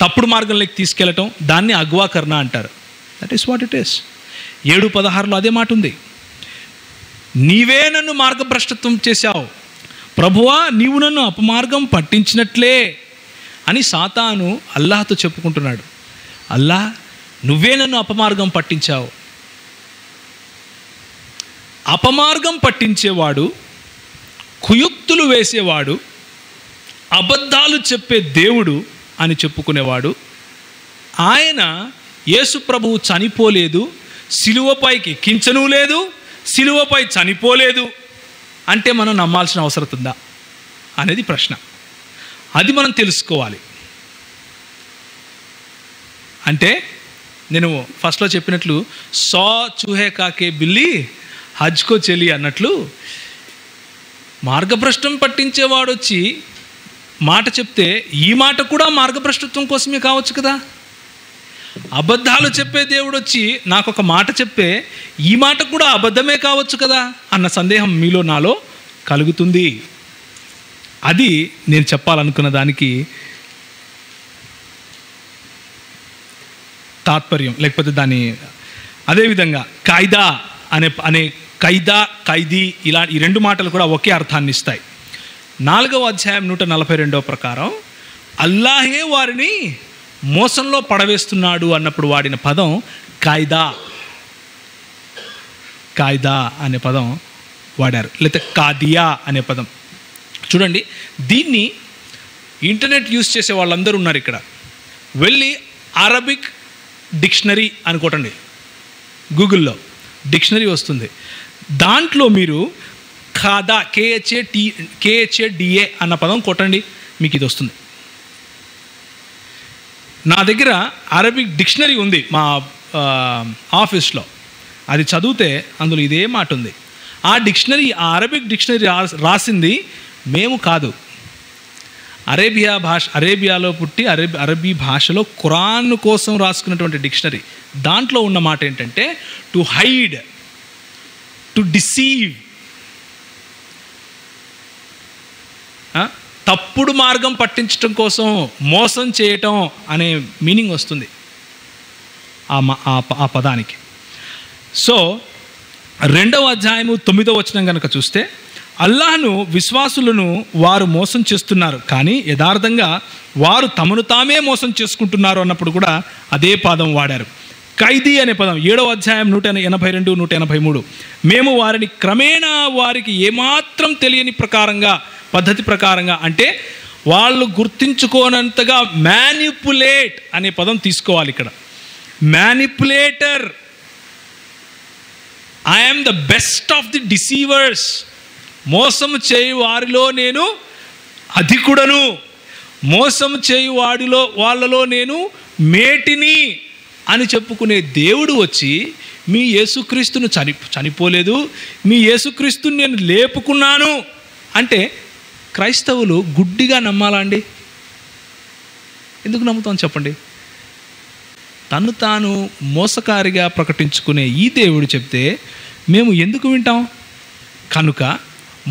తప్పుడు మార్గంలోకి తీసుకెళ్ళటం, దాన్ని అఘవాకరణ అంటారు. That is what it is. 7:16లో అదే మాట ఉంది. నీవే నన్ను మార్గభ్రష్టత్వం చేశావు ప్రభువా, నీవు నన్ను అపమార్గం పట్టించినట్లే అని సాతాను అల్లాహ్తో చెప్పుకుంటున్నాడు. అల్లాహ్, నువ్వే నన్ను అపమార్గం పట్టించావు. అపమార్గం పట్టించేవాడు, కుయుక్తులు వేసేవాడు, అబద్ధాలు చెప్పే దేవుడు అని చెప్పుకునేవాడు, ఆయన యేసు ప్రభువు చనిపోలేదు, సిలువపైకి ఎక్కించను లేదు, సిలువపై చనిపోలేదు అంటే మనం నమ్మాల్సిన అవసరం ఉందా అనేది ప్రశ్న. అది మనం తెలుసుకోవాలి. అంటే నేను ఫస్ట్లో చెప్పినట్లు సో చూహే కాకే బిల్లి హజ్కో చెలి అన్నట్లు, మార్గభ్రష్టం పట్టించేవాడు వచ్చి మాట చెప్తే ఈ మాట కూడా మార్గభ్రష్టత్వం కోసమే కావచ్చు కదా. అబద్ధాలు చెప్పే దేవుడు వచ్చి నాకు ఒక మాట చెప్పే ఈ మాట కూడా అబద్ధమే కావచ్చు కదా అన్న సందేహం మీలో నాలో కలుగుతుంది. అది నేను చెప్పాలనుకున్న దానికి తాత్పర్యం, లేకపోతే దాని అదేవిధంగా ఖైదా అనే ఖైదా, ఖైదీ ఇలా ఈ రెండు మాటలు కూడా ఒకే అర్థాన్ని ఇస్తాయి. 4వ అధ్యాయం 142 ప్రకారం అల్లాహే వారిని మోసంలో పడవేస్తున్నాడు అన్నప్పుడు వాడిన పదం ఖైదా. ఖైదా అనే పదం వాడారు, లేకపోతే కాదియా అనే పదం. చూడండి, దీన్ని ఇంటర్నెట్ యూస్ చేసే వాళ్ళందరూ ఉన్నారు ఇక్కడ. వెళ్ళి అరబిక్ డిక్షనరీ అనుకోటండి, గూగుల్లో డిక్షనరీ వస్తుంది. దాంట్లో మీరు ఖాదా KHADA అన్న పదం కొట్టండి, మీకు ఇది వస్తుంది. నా దగ్గర అరబిక్ డిక్షనరీ ఉంది మా ఆఫీస్లో. అది చదివితే అందులో ఇదే మాట ఉంది. ఆ అరబిక్ డిక్షనరీ రాసింది మేము కాదు. అరేబియాలో పుట్టి అరబీ భాషలో ఖురాన్ కోసం రాసుకున్నటువంటి డిక్షనరీ. దాంట్లో ఉన్న మాట ఏంటంటే టు హైడ్, టు డిసీవ్, తప్పుడు మార్గం పట్టించటం కోసం, మోసం చేయటం అనే మీనింగ్ వస్తుంది ఆ పదానికి. సో 2వ అధ్యాయము 9వ వచనం కనుక చూస్తే, అల్లాహ్ను విశ్వాసులను వారు మోసం చేస్తున్నారు, కానీ యథార్థంగా వారు తమను తామే మోసం చేసుకుంటున్నారు అన్నప్పుడు కూడా అదే పదం వాడారు. ఖైదీ అనే పదం 7వ అధ్యాయం 182, 183. మేము వారిని క్రమేణా వారికి ఏమాత్రం తెలియని పద్ధతి ప్రకారంగా, అంటే వాళ్ళు గుర్తించుకోనంతగా మ్యానిపులేట్ అనే పదం తీసుకోవాలి ఇక్కడ. Manipulator, I am the best of the deceivers. మోసం చేయు వారిలో నేను అధికుడను, మోసం చేయు వాళ్ళలో నేను మేటిని అని చెప్పుకునే దేవుడు వచ్చి మీ యేసుక్రీస్తును చనిపోలేదు, మీ యేసుక్రీస్తుని నేను లేపుకున్నాను అంటే క్రైస్తవులు గుడ్డిగా నమ్మాలా అండి? ఎందుకు నమ్ముతాం చెప్పండి? తను తాను మోసకారిగా ప్రకటించుకునే ఈ దేవుడు చెప్తే మేము ఎందుకు వింటాం? కనుక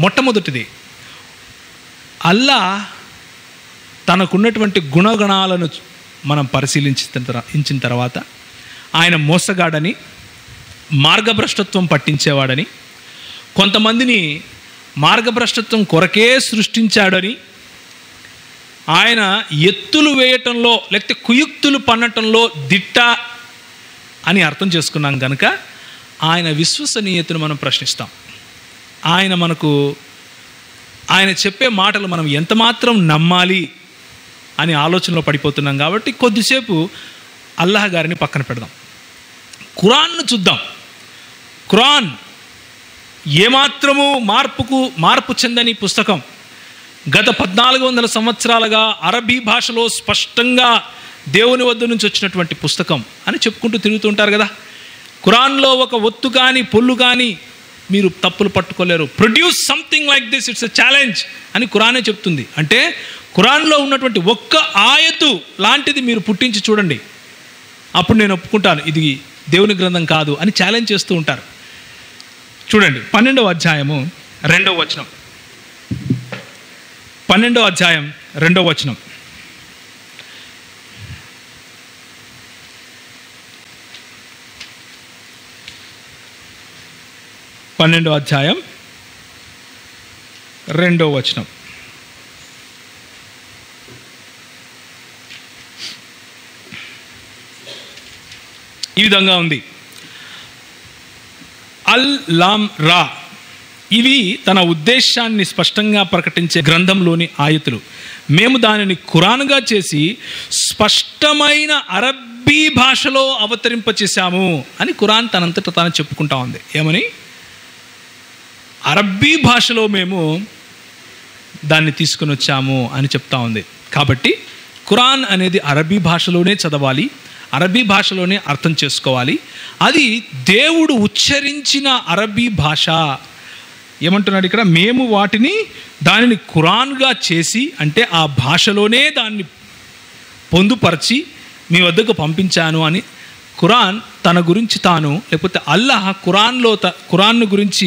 మొట్టమొదటిది, అల్లా తనకున్నటువంటి గుణగణాలను మనం పరిశీలించిన తర్వాత ఆయన మోసగాడని, మార్గభ్రష్టత్వం పట్టించేవాడని, కొంతమందిని మార్గభ్రష్టత్వం కొరకే సృష్టించాడని, ఆయన ఎత్తులు వేయటంలో లేకపోతే కుయుక్తులు పన్నటంలో దిట్ట అని అర్థం చేసుకున్నాం కనుక ఆయన విశ్వసనీయతను మనం ప్రశ్నిస్తాం. ఆయన చెప్పే మాటలు మనం ఎంత మాత్రం నమ్మాలి అని ఆలోచనలో పడిపోతున్నాం. కాబట్టి కొద్దిసేపు అల్లాహ్ గారిని పక్కన పెడదాం, ఖురాన్ను చూద్దాం. ఖురాన్ ఏమాత్రము మార్పు చెందని పుస్తకం. గత 1400 సంవత్సరాలుగా అరబీ భాషలో స్పష్టంగా దేవుని వద్ద నుంచి వచ్చినటువంటి పుస్తకం అని చెప్పుకుంటూ తిరుగుతుంటారు కదా. ఖురాన్లో ఒక ఒత్తు కానీ పొల్లు కానీ మీరు తప్పులు పట్టుకోలేరు. Produce something like this, it's a challenge అని ఖురానే చెప్తుంది. అంటే ఖురాన్లో ఉన్నటువంటి ఒక్క ఆయతు లాంటిది మీరు పుట్టించి చూడండి, అప్పుడు నేను ఒప్పుకుంటాను ఇది దేవుని గ్రంథం కాదు అని ఛాలెంజ్ చేస్తూ ఉంటారు. చూడండి 12వ అధ్యాయము 2వ వచనం. 12వ అధ్యాయం 2వ వచనం. పన్నెండవ అధ్యాయం 2వ వచనం. ఈ విధంగా ఉంది. అల్ లామ్ రా, ఇవి తన ఉద్దేశాన్ని స్పష్టంగా ప్రకటించే గ్రంథంలోని ఆయతులు. మేము దానిని ఖురాన్గా చేసి స్పష్టమైన అరబ్బీ భాషలో అవతరింపచేశాము అని ఖురాన్ తనంతట తాను చెప్పుకుంటా ఉంది. ఏమని? అరబ్బీ భాషలో మేము దాన్ని తీసుకుని వచ్చాము అని చెప్తా ఉంది. కాబట్టి ఖురాన్ అనేది అరబ్బీ భాషలోనే చదవాలి, అరబ్బీ భాషలోనే అర్థం చేసుకోవాలి. అది దేవుడు ఉచ్చరించిన అరబ్బీ భాష. ఏమంటున్నాడు ఇక్కడ? మేము దానిని ఖురాన్గా చేసి, అంటే ఆ భాషలోనే దాన్ని పొందుపరిచి మీ వద్దకు పంపించాను అని ఖురాన్ తన గురించి తాను, లేకపోతే అల్లాహ్ ఖురాన్ గురించి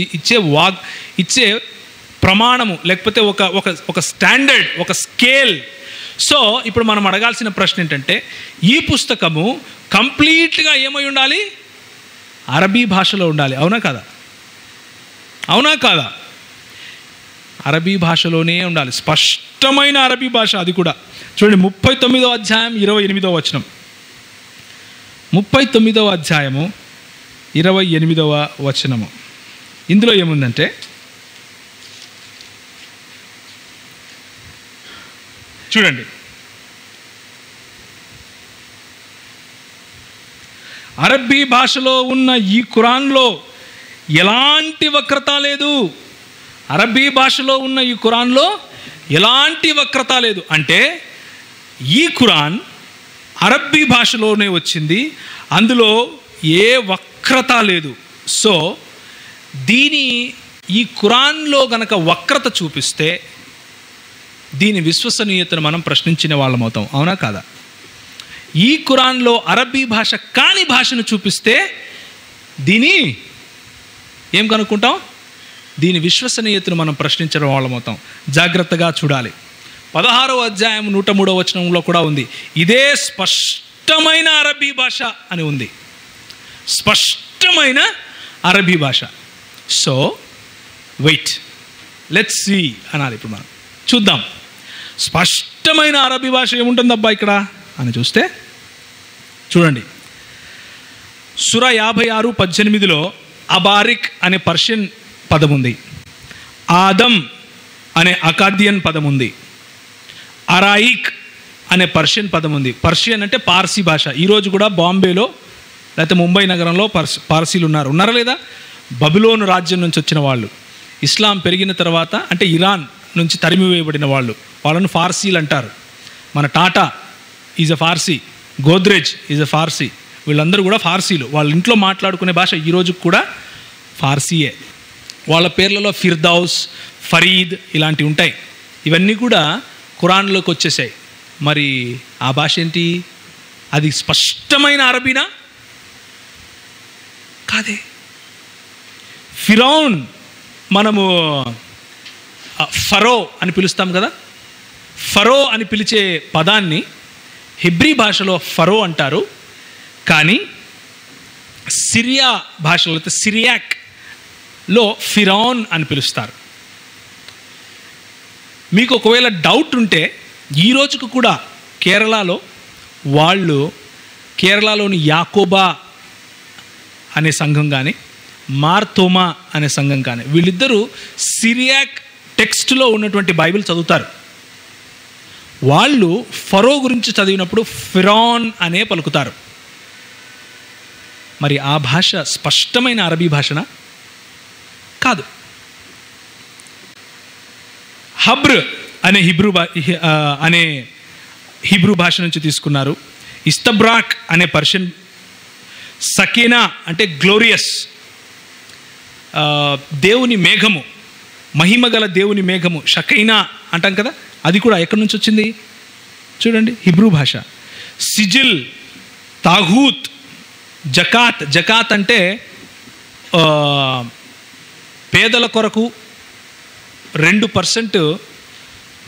ఇచ్చే ప్రమాణము, లేకపోతే ఒక స్టాండర్డ్, ఒక స్కేల్. సో ఇప్పుడు మనం అడగాల్సిన ప్రశ్న ఏంటంటే, ఈ పుస్తకము కంప్లీట్గా ఏమై ఉండాలి? అరబీ భాషలో ఉండాలి. అవునా కాదా? అవునా కాదా? అరబీ భాషలోనే ఉండాలి, స్పష్టమైన అరబీ భాష. అది కూడా చూడండి, 39వ అధ్యాయం 28వ వచనం. 39వ అధ్యాయము 28వ వచనము. ఇందులో ఏముందంటే, చూడండి, అరబ్బీ భాషలో ఉన్న ఈ ఖురాన్లో ఎలాంటి వక్రత లేదు. అరబ్బీ భాషలో ఉన్న ఈ ఖురాన్లో ఎలాంటి వక్రత లేదు. అంటే ఈ ఖురాన్ అరబ్బీ భాషలోనే వచ్చింది, అందులో ఏ వక్రత లేదు. సో ఈ ఖురాన్లో గనక వక్రత చూపిస్తే దీని విశ్వసనీయతను మనం ప్రశ్నించిన వాళ్ళం అవుతాం. అవునా కాదా? ఈ ఖురాన్లో అరబ్బీ భాష కాని భాషను చూపిస్తే ఏం కనుక్కుంటాం? దీని విశ్వసనీయతను మనం ప్రశ్నించడం వాళ్ళం అవుతాం. జాగ్రత్తగా చూడాలి. 16వ అధ్యాయం 103వ వచనంలో కూడా ఉంది, ఇదే స్పష్టమైన అరబ్బీ భాష అని ఉంది. స్పష్టమైన అరబ్బీ భాష. సో వెయిట్, లెట్స్ సీ అనాలి. ఇప్పుడు మనం చూద్దాం, స్పష్టమైన అరబ్బీ భాష ఏముంటుందబ్బా ఇక్కడ అని చూస్తే, చూడండి, సూరా 56:18లో అబారిక్ అనే పర్షియన్ పదం ఉంది, ఆదం అనే అకాదియన్ పదం ఉంది, అరాయిక్ అనే పర్షియన్ పదం ఉంది. పర్షియన్ అంటే పార్సీ భాష. ఈరోజు కూడా బాంబేలో లేకపోతే ముంబై నగరంలో పార్సీలు ఉన్నారా లేదా? బబులోను రాజ్యం నుంచి వచ్చిన వాళ్ళు, ఇస్లాం పెరిగిన తర్వాత, అంటే ఇరాన్ నుంచి తరిమివేయబడిన వాళ్ళను ఫార్సీలు అంటారు. మన Tata is a Farsi, Godrej is a Farsi. వీళ్ళందరూ కూడా ఫార్సీలు. వాళ్ళ ఇంట్లో మాట్లాడుకునే భాష ఈరోజు కూడా ఫార్సీయే. వాళ్ళ పేర్లలో ఫిర్దౌస్, ఫరీద్ ఇలాంటివి ఉంటాయి. ఇవన్నీ కూడా ఖురాన్లోకి వచ్చేసాయి. మరి ఆ భాష ఏంటి? అది స్పష్టమైన అరబీనా? కాదే. ఫిరౌన్, మనము ఫరో అని పిలుస్తాం కదా, ఫరో అని పిలిచే పదాన్ని హెబ్రీ భాషలో ఫరో అంటారు. కానీ సిరియా భాషలో, సిరియాక్లో ఫిరౌన్ అని పిలుస్తారు. మీకు ఒకవేళ డౌట్ ఉంటే, ఈ రోజుకు కూడా కేరళలోని యాకోబా అనే సంఘం కానీ, మార్తోమా అనే సంఘం కానీ, వీళ్ళిద్దరూ సిరియాక్ టెక్స్ట్లో ఉన్నటువంటి బైబిల్ చదువుతారు. వాళ్ళు ఫరో గురించి చదివినప్పుడు ఫిరౌన్ అనే పలుకుతారు. మరి ఆ భాష స్పష్టమైన అరబీ భాషనా? కాదు. హబ్ర్ అనే హిబ్రూ భాష నుంచి తీసుకున్నారు. ఇస్తబ్రాక్ అనే పర్షియన్, సకీనా అంటే గ్లోరియస్, దేవుని మేఘము, మహిమగల దేవుని మేఘము, షకైనా అంటాం కదా, అది కూడా ఎక్కడి నుంచి వచ్చింది? చూడండి, హిబ్రూ భాష. సిజిల్, తాగూత్, జకాత్ అంటే పేదల కొరకు 2%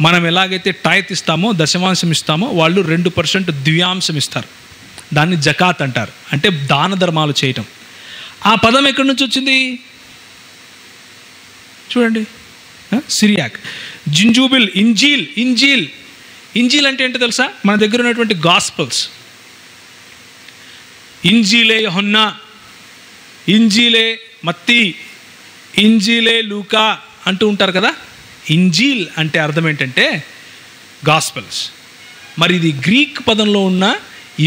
మనం ఎలాగైతే టాయత్ ఇస్తామో, దశమాంశం ఇస్తామో, వాళ్ళు 2% ద్వియాంశం ఇస్తారు. దాన్ని జకాత్ అంటారు. అంటే దాన ధర్మాలు చేయటం. ఆ పదం ఎక్కడి నుంచి వచ్చింది? చూడండి, సిరియాక్. జింజూబిల్, ఇంజీల్ అంటే ఏంటో తెలుసా? మన దగ్గర ఉన్నటువంటి గాస్పల్స్, ఇంజీలే యోహన్నా, ఇంజీలే మత్తీ, ఇంజీలే లూకా అంటూ ఉంటారు కదా. ఇంజీల్ అంటే అర్థం ఏంటంటే గాస్పెల్స్. మరి ఇది గ్రీక్ పదంలో ఉన్న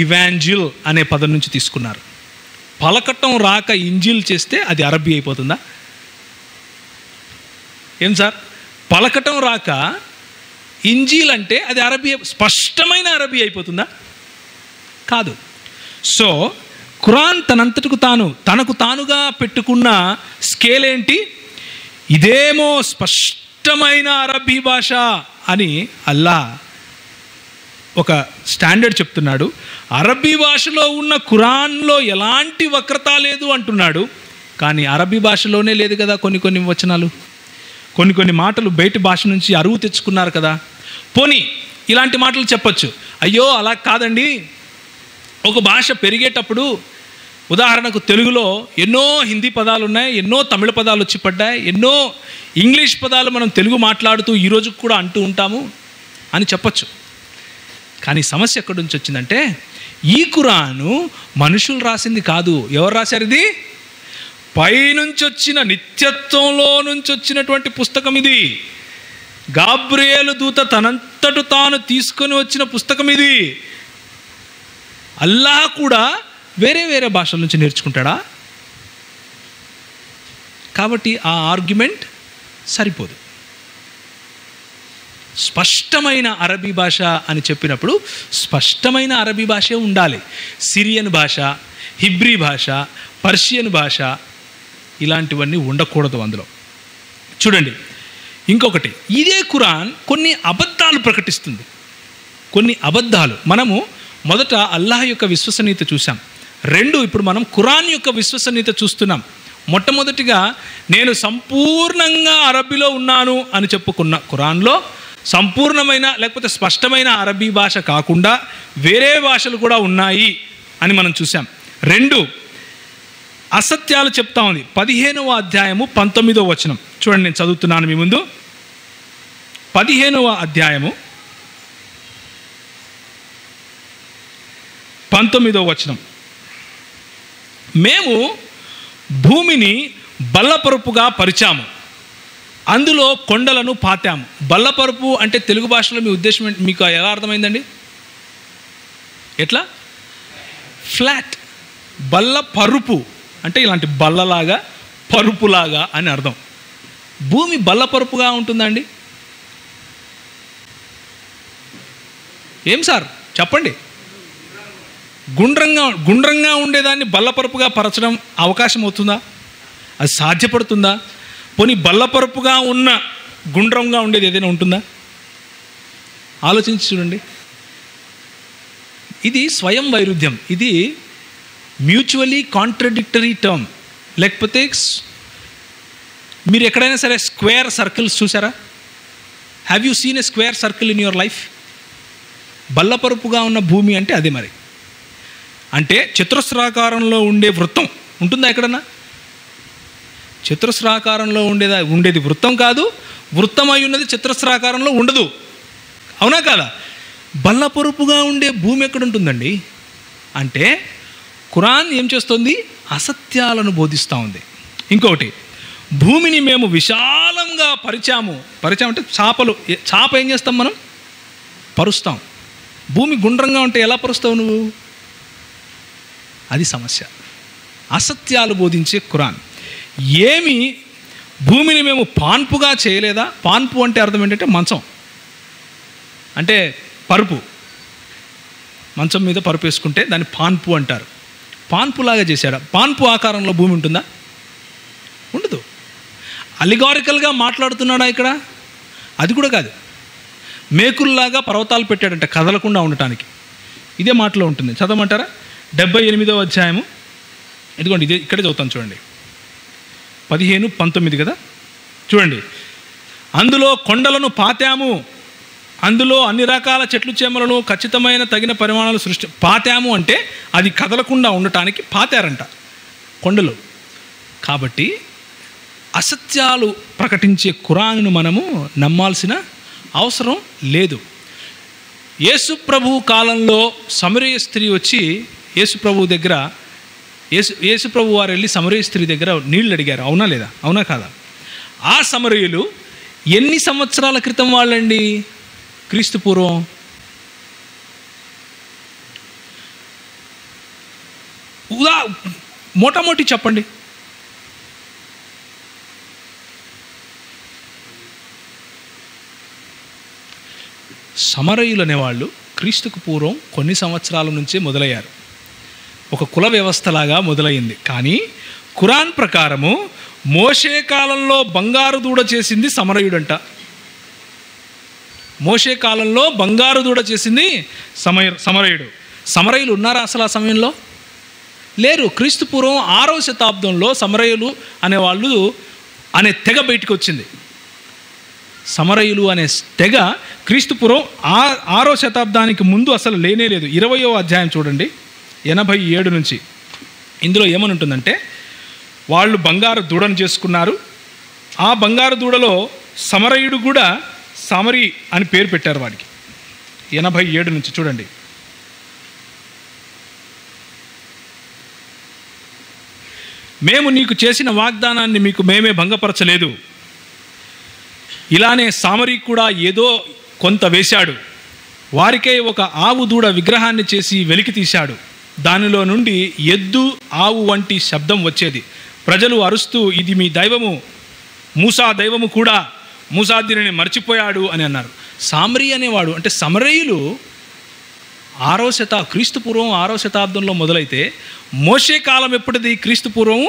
ఇవాంజిల్ అనే పదం నుంచి తీసుకున్నారు. పలకటం రాక ఇంజిల్ చేస్తే అది అరబీ అయిపోతుందా? ఏం సార్, పలకటం రాక ఇంజీల్ అంటే అది అరబీ, స్పష్టమైన అరబీ అయిపోతుందా? కాదు. సో ఖురాన్ తనకు తానుగా పెట్టుకున్న స్కేల్ ఏంటి? ఇదేమో స్పష్టమైన అరబీ భాష అని అల్లా ఒక స్టాండర్డ్ చెప్తున్నాడు. అరబీ భాషలో ఉన్న ఖురాన్లో ఎలాంటి వక్రత లేదు అంటున్నాడు. కానీ అరబీ భాషలోనే లేదు కదా కొన్ని వచనాలు, కొన్ని మాటలు బయట భాష నుంచి అరువు తెచ్చుకున్నారు కదా. పోనీ ఇలాంటి మాటలు చెప్పచ్చు, అయ్యో అలా కాదండి, ఒక భాష పెరిగేటప్పుడు ఉదాహరణకు తెలుగులో ఎన్నో హిందీ పదాలు ఉన్నాయి, ఎన్నో తమిళ పదాలు వచ్చి పడ్డాయి, ఎన్నో ఇంగ్లీష్ పదాలు మనం తెలుగు మాట్లాడుతూ ఈరోజు కూడా అంటూ ఉంటాము అని చెప్పచ్చు. కానీ సమస్య ఎక్కడి నుంచి వచ్చిందంటే, ఈ ఖురాను మనుషులు రాసింది కాదు. ఎవరు రాశారు? ఇది పైనుంచి వచ్చిన, నిత్యత్వంలో నుంచి వచ్చినటువంటి పుస్తకం ఇది. గాబ్రియేలు దూత తనంతట తాను తీసుకొని వచ్చిన పుస్తకం ఇది. అల్లాహ్ కూడా వేరే భాషల నుంచి నేర్చుకుంటాడా? కాబట్టి ఆ ఆర్గ్యుమెంట్ సరిపోదు. స్పష్టమైన అరబీ భాష అని చెప్పినప్పుడు స్పష్టమైన అరబీ భాషే ఉండాలి. సిరియన్ భాష, హిబ్రీ భాష, పర్షియన్ భాష ఇలాంటివన్నీ ఉండకూడదు అందులో. చూడండి, ఇంకొకటి, ఇదే ఖురాన్ కొన్ని అబద్ధాలు ప్రకటిస్తుంది. కొన్ని అబద్ధాలు. మనము మొదట అల్లాహ్ యొక్క విశ్వసనీయత చూసాం. 2, ఇప్పుడు మనం ఖురాన్ యొక్క విశ్వసనీయత చూస్తున్నాం. మొట్టమొదటిగా నేను సంపూర్ణంగా అరబీలో ఉన్నాను అని చెప్పుకున్న ఖురాన్లో సంపూర్ణమైన లేకపోతే స్పష్టమైన అరబీ భాష కాకుండా వేరే భాషలు కూడా ఉన్నాయి అని మనం చూసాం. 2, అసత్యాలు చెప్తా ఉంది. 15వ అధ్యాయము 19వ వచనం చూడండి, నేను చదువుతున్నాను మీ ముందు. 15వ అధ్యాయము 19వ వచనం. మేము భూమిని బల్లపరుపుగా పరిచాము, అందులో కొండలను పాతాము. బల్లపరుపు అంటే తెలుగు భాషలో మీ ఉద్దేశం మీకు ఎలా అర్థమైందండి? ఎట్లా? ఫ్లాట్. బల్లపరుపు అంటే ఇలాంటి బల్లలాగా, పరుపులాగా అని అర్థం. భూమి బల్లపరుపుగా ఉంటుందండి? ఏం సార్ చెప్పండి. గుండ్రంగా ఉండేదాన్ని బల్లపరుపుగా పరచడం అవకాశం అవుతుందా? అది సాధ్యపడుతుందా? పోనీ బల్లపరుపుగా ఉన్న గుండ్రంగా ఉండేది ఏదైనా ఉంటుందా? ఆలోచించి చూడండి. ఇది స్వయం వైరుధ్యం. ఇది మ్యూచువలీ కాంట్రడిక్టరీ టర్మ్. లేకపోతే మీరు ఎక్కడైనా సరే స్క్వేర్ సర్కిల్స్ చూసారా? Have you seen a square circle in your life? బల్లపరుపుగా ఉన్న భూమి అంటే అదే. మరి అంటే చతురస్రాకారంలో ఉండే వృత్తం ఉంటుందా ఎక్కడన్నా? చతురస్రాకారంలో ఉండేది వృత్తం కాదు, వృత్తం అయి ఉన్నది చతురస్రాకారంలో ఉండదు. అవునా కాదా? బల్లపరుపుగా ఉండే భూమి ఎక్కడ ఉంటుందండి? అంటే ఖురాన్ ఏం చేస్తుంది? అసత్యాలను బోధిస్తూ ఉంది. ఇంకొకటి, భూమిని మేము విశాలంగా పరిచాము అంటే చాప ఏం చేస్తాం మనం? పరుస్తాం. భూమి గుండ్రంగా ఉంటే ఎలా పరుస్తావు నువ్వు? అది సమస్య. అసత్యాలు బోధించే ఖురాన్. ఏమి భూమిని మేము పాన్పుగా చేయలేదా? పాన్పు అంటే అర్థం ఏంటంటే మంచం, అంటే పరుపు. మంచం మీద పరుపు వేసుకుంటే దాన్ని పాన్పు అంటారు. పాన్పులాగా చేశాడా? పాన్పు ఆకారంలో భూమి ఉంటుందా? ఉండదు. అలిగారికల్గా మాట్లాడుతున్నాడా ఇక్కడ? అది కూడా కాదు. మేకుల్లాగా పర్వతాలు పెట్టాడంట కదలకుండా ఉండటానికి. ఇదే మాటలో ఉంటుంది. చదవమంటారా? 78వ అధ్యాయము. ఇదిగోండి, ఇదే ఇక్కడే చదువుతాను చూడండి. 15-19 కదా. చూడండి, అందులో కొండలను పాతాము, అందులో అన్ని రకాల చెట్లు చేమలను ఖచ్చితమైన తగిన పరిమాణాలు పాతాము అంటే అది కదలకుండా ఉండటానికి పాతారంట కొండలు. కాబట్టి అసత్యాలు ప్రకటించే ఖురాన్ను మనము నమ్మాల్సిన అవసరం లేదు. యేసు ప్రభు కాలంలో సమరయ స్త్రీ వచ్చి యేసు ప్రభు దగ్గర యేసు ప్రభు వారు వెళ్ళి సమరయ స్త్రీ దగ్గర నీళ్ళు అడిగారు. అవునా లేదా? అవునా కాదా? ఆ సమరయులు ఎన్ని సంవత్సరాల క్రితం వాళ్ళండి? క్రీస్తు పూర్వం మోటామోటి చెప్పండి. సమరయులు అనేవాళ్ళు క్రీస్తుకు పూర్వం కొన్ని సంవత్సరాల నుంచే మొదలయ్యారు. ఒక కుల వ్యవస్థలాగా మొదలైంది. కానీ ఖురాన్ ప్రకారము మోషే కాలంలో బంగారు దూడ చేసింది సమరయుడంట. మోషే కాలంలో బంగారు దూడ చేసింది సమరయుడు. సమరయులు ఉన్నారా అసలు ఆ సమయంలో? లేరు. క్రీస్తు పూర్వం 6వ శతాబ్దంలో సమరయులు అనేవాళ్ళు అనే తెగ బయటికి వచ్చింది. సమరయులు అనే తెగ క్రీస్తు పూర్వం 6వ శతాబ్దానికి ముందు అసలు లేనే లేదు. 20వ అధ్యాయం చూడండి, 87 నుంచి. ఇందులో ఏమని ఉంటుందంటే, వాళ్ళు బంగారు దూడను చేసుకున్నారు. ఆ బంగారు దూడలో సమరయుడు కూడా సమరి అని పేరు పెట్టారు వాడికి. 87 నుంచి చూడండి. మేము నీకు చేసిన వాగ్దానాన్ని మీకు మేమే భంగపరచలేదు. ఇలానే సామరి కూడా ఏదో కొంత వేశాడు. వారికై ఒక ఆవు దూడ విగ్రహాన్ని చేసి వెలికి తీశాడు. దానిలో నుండి ఎద్దు ఆవు వంటి శబ్దం వచ్చేది. ప్రజలు అరుస్తూ, ఇది మీ దైవము, మూసా దైవము కూడా, మూసా దీనిని మర్చిపోయాడు అని అన్నారు. సామరి అనేవాడు అంటే సమరయులు క్రీస్తు పూర్వం 6వ శతాబ్దంలో మొదలైతే మోషే కాలం ఎప్పటిది? క్రీస్తు పూర్వం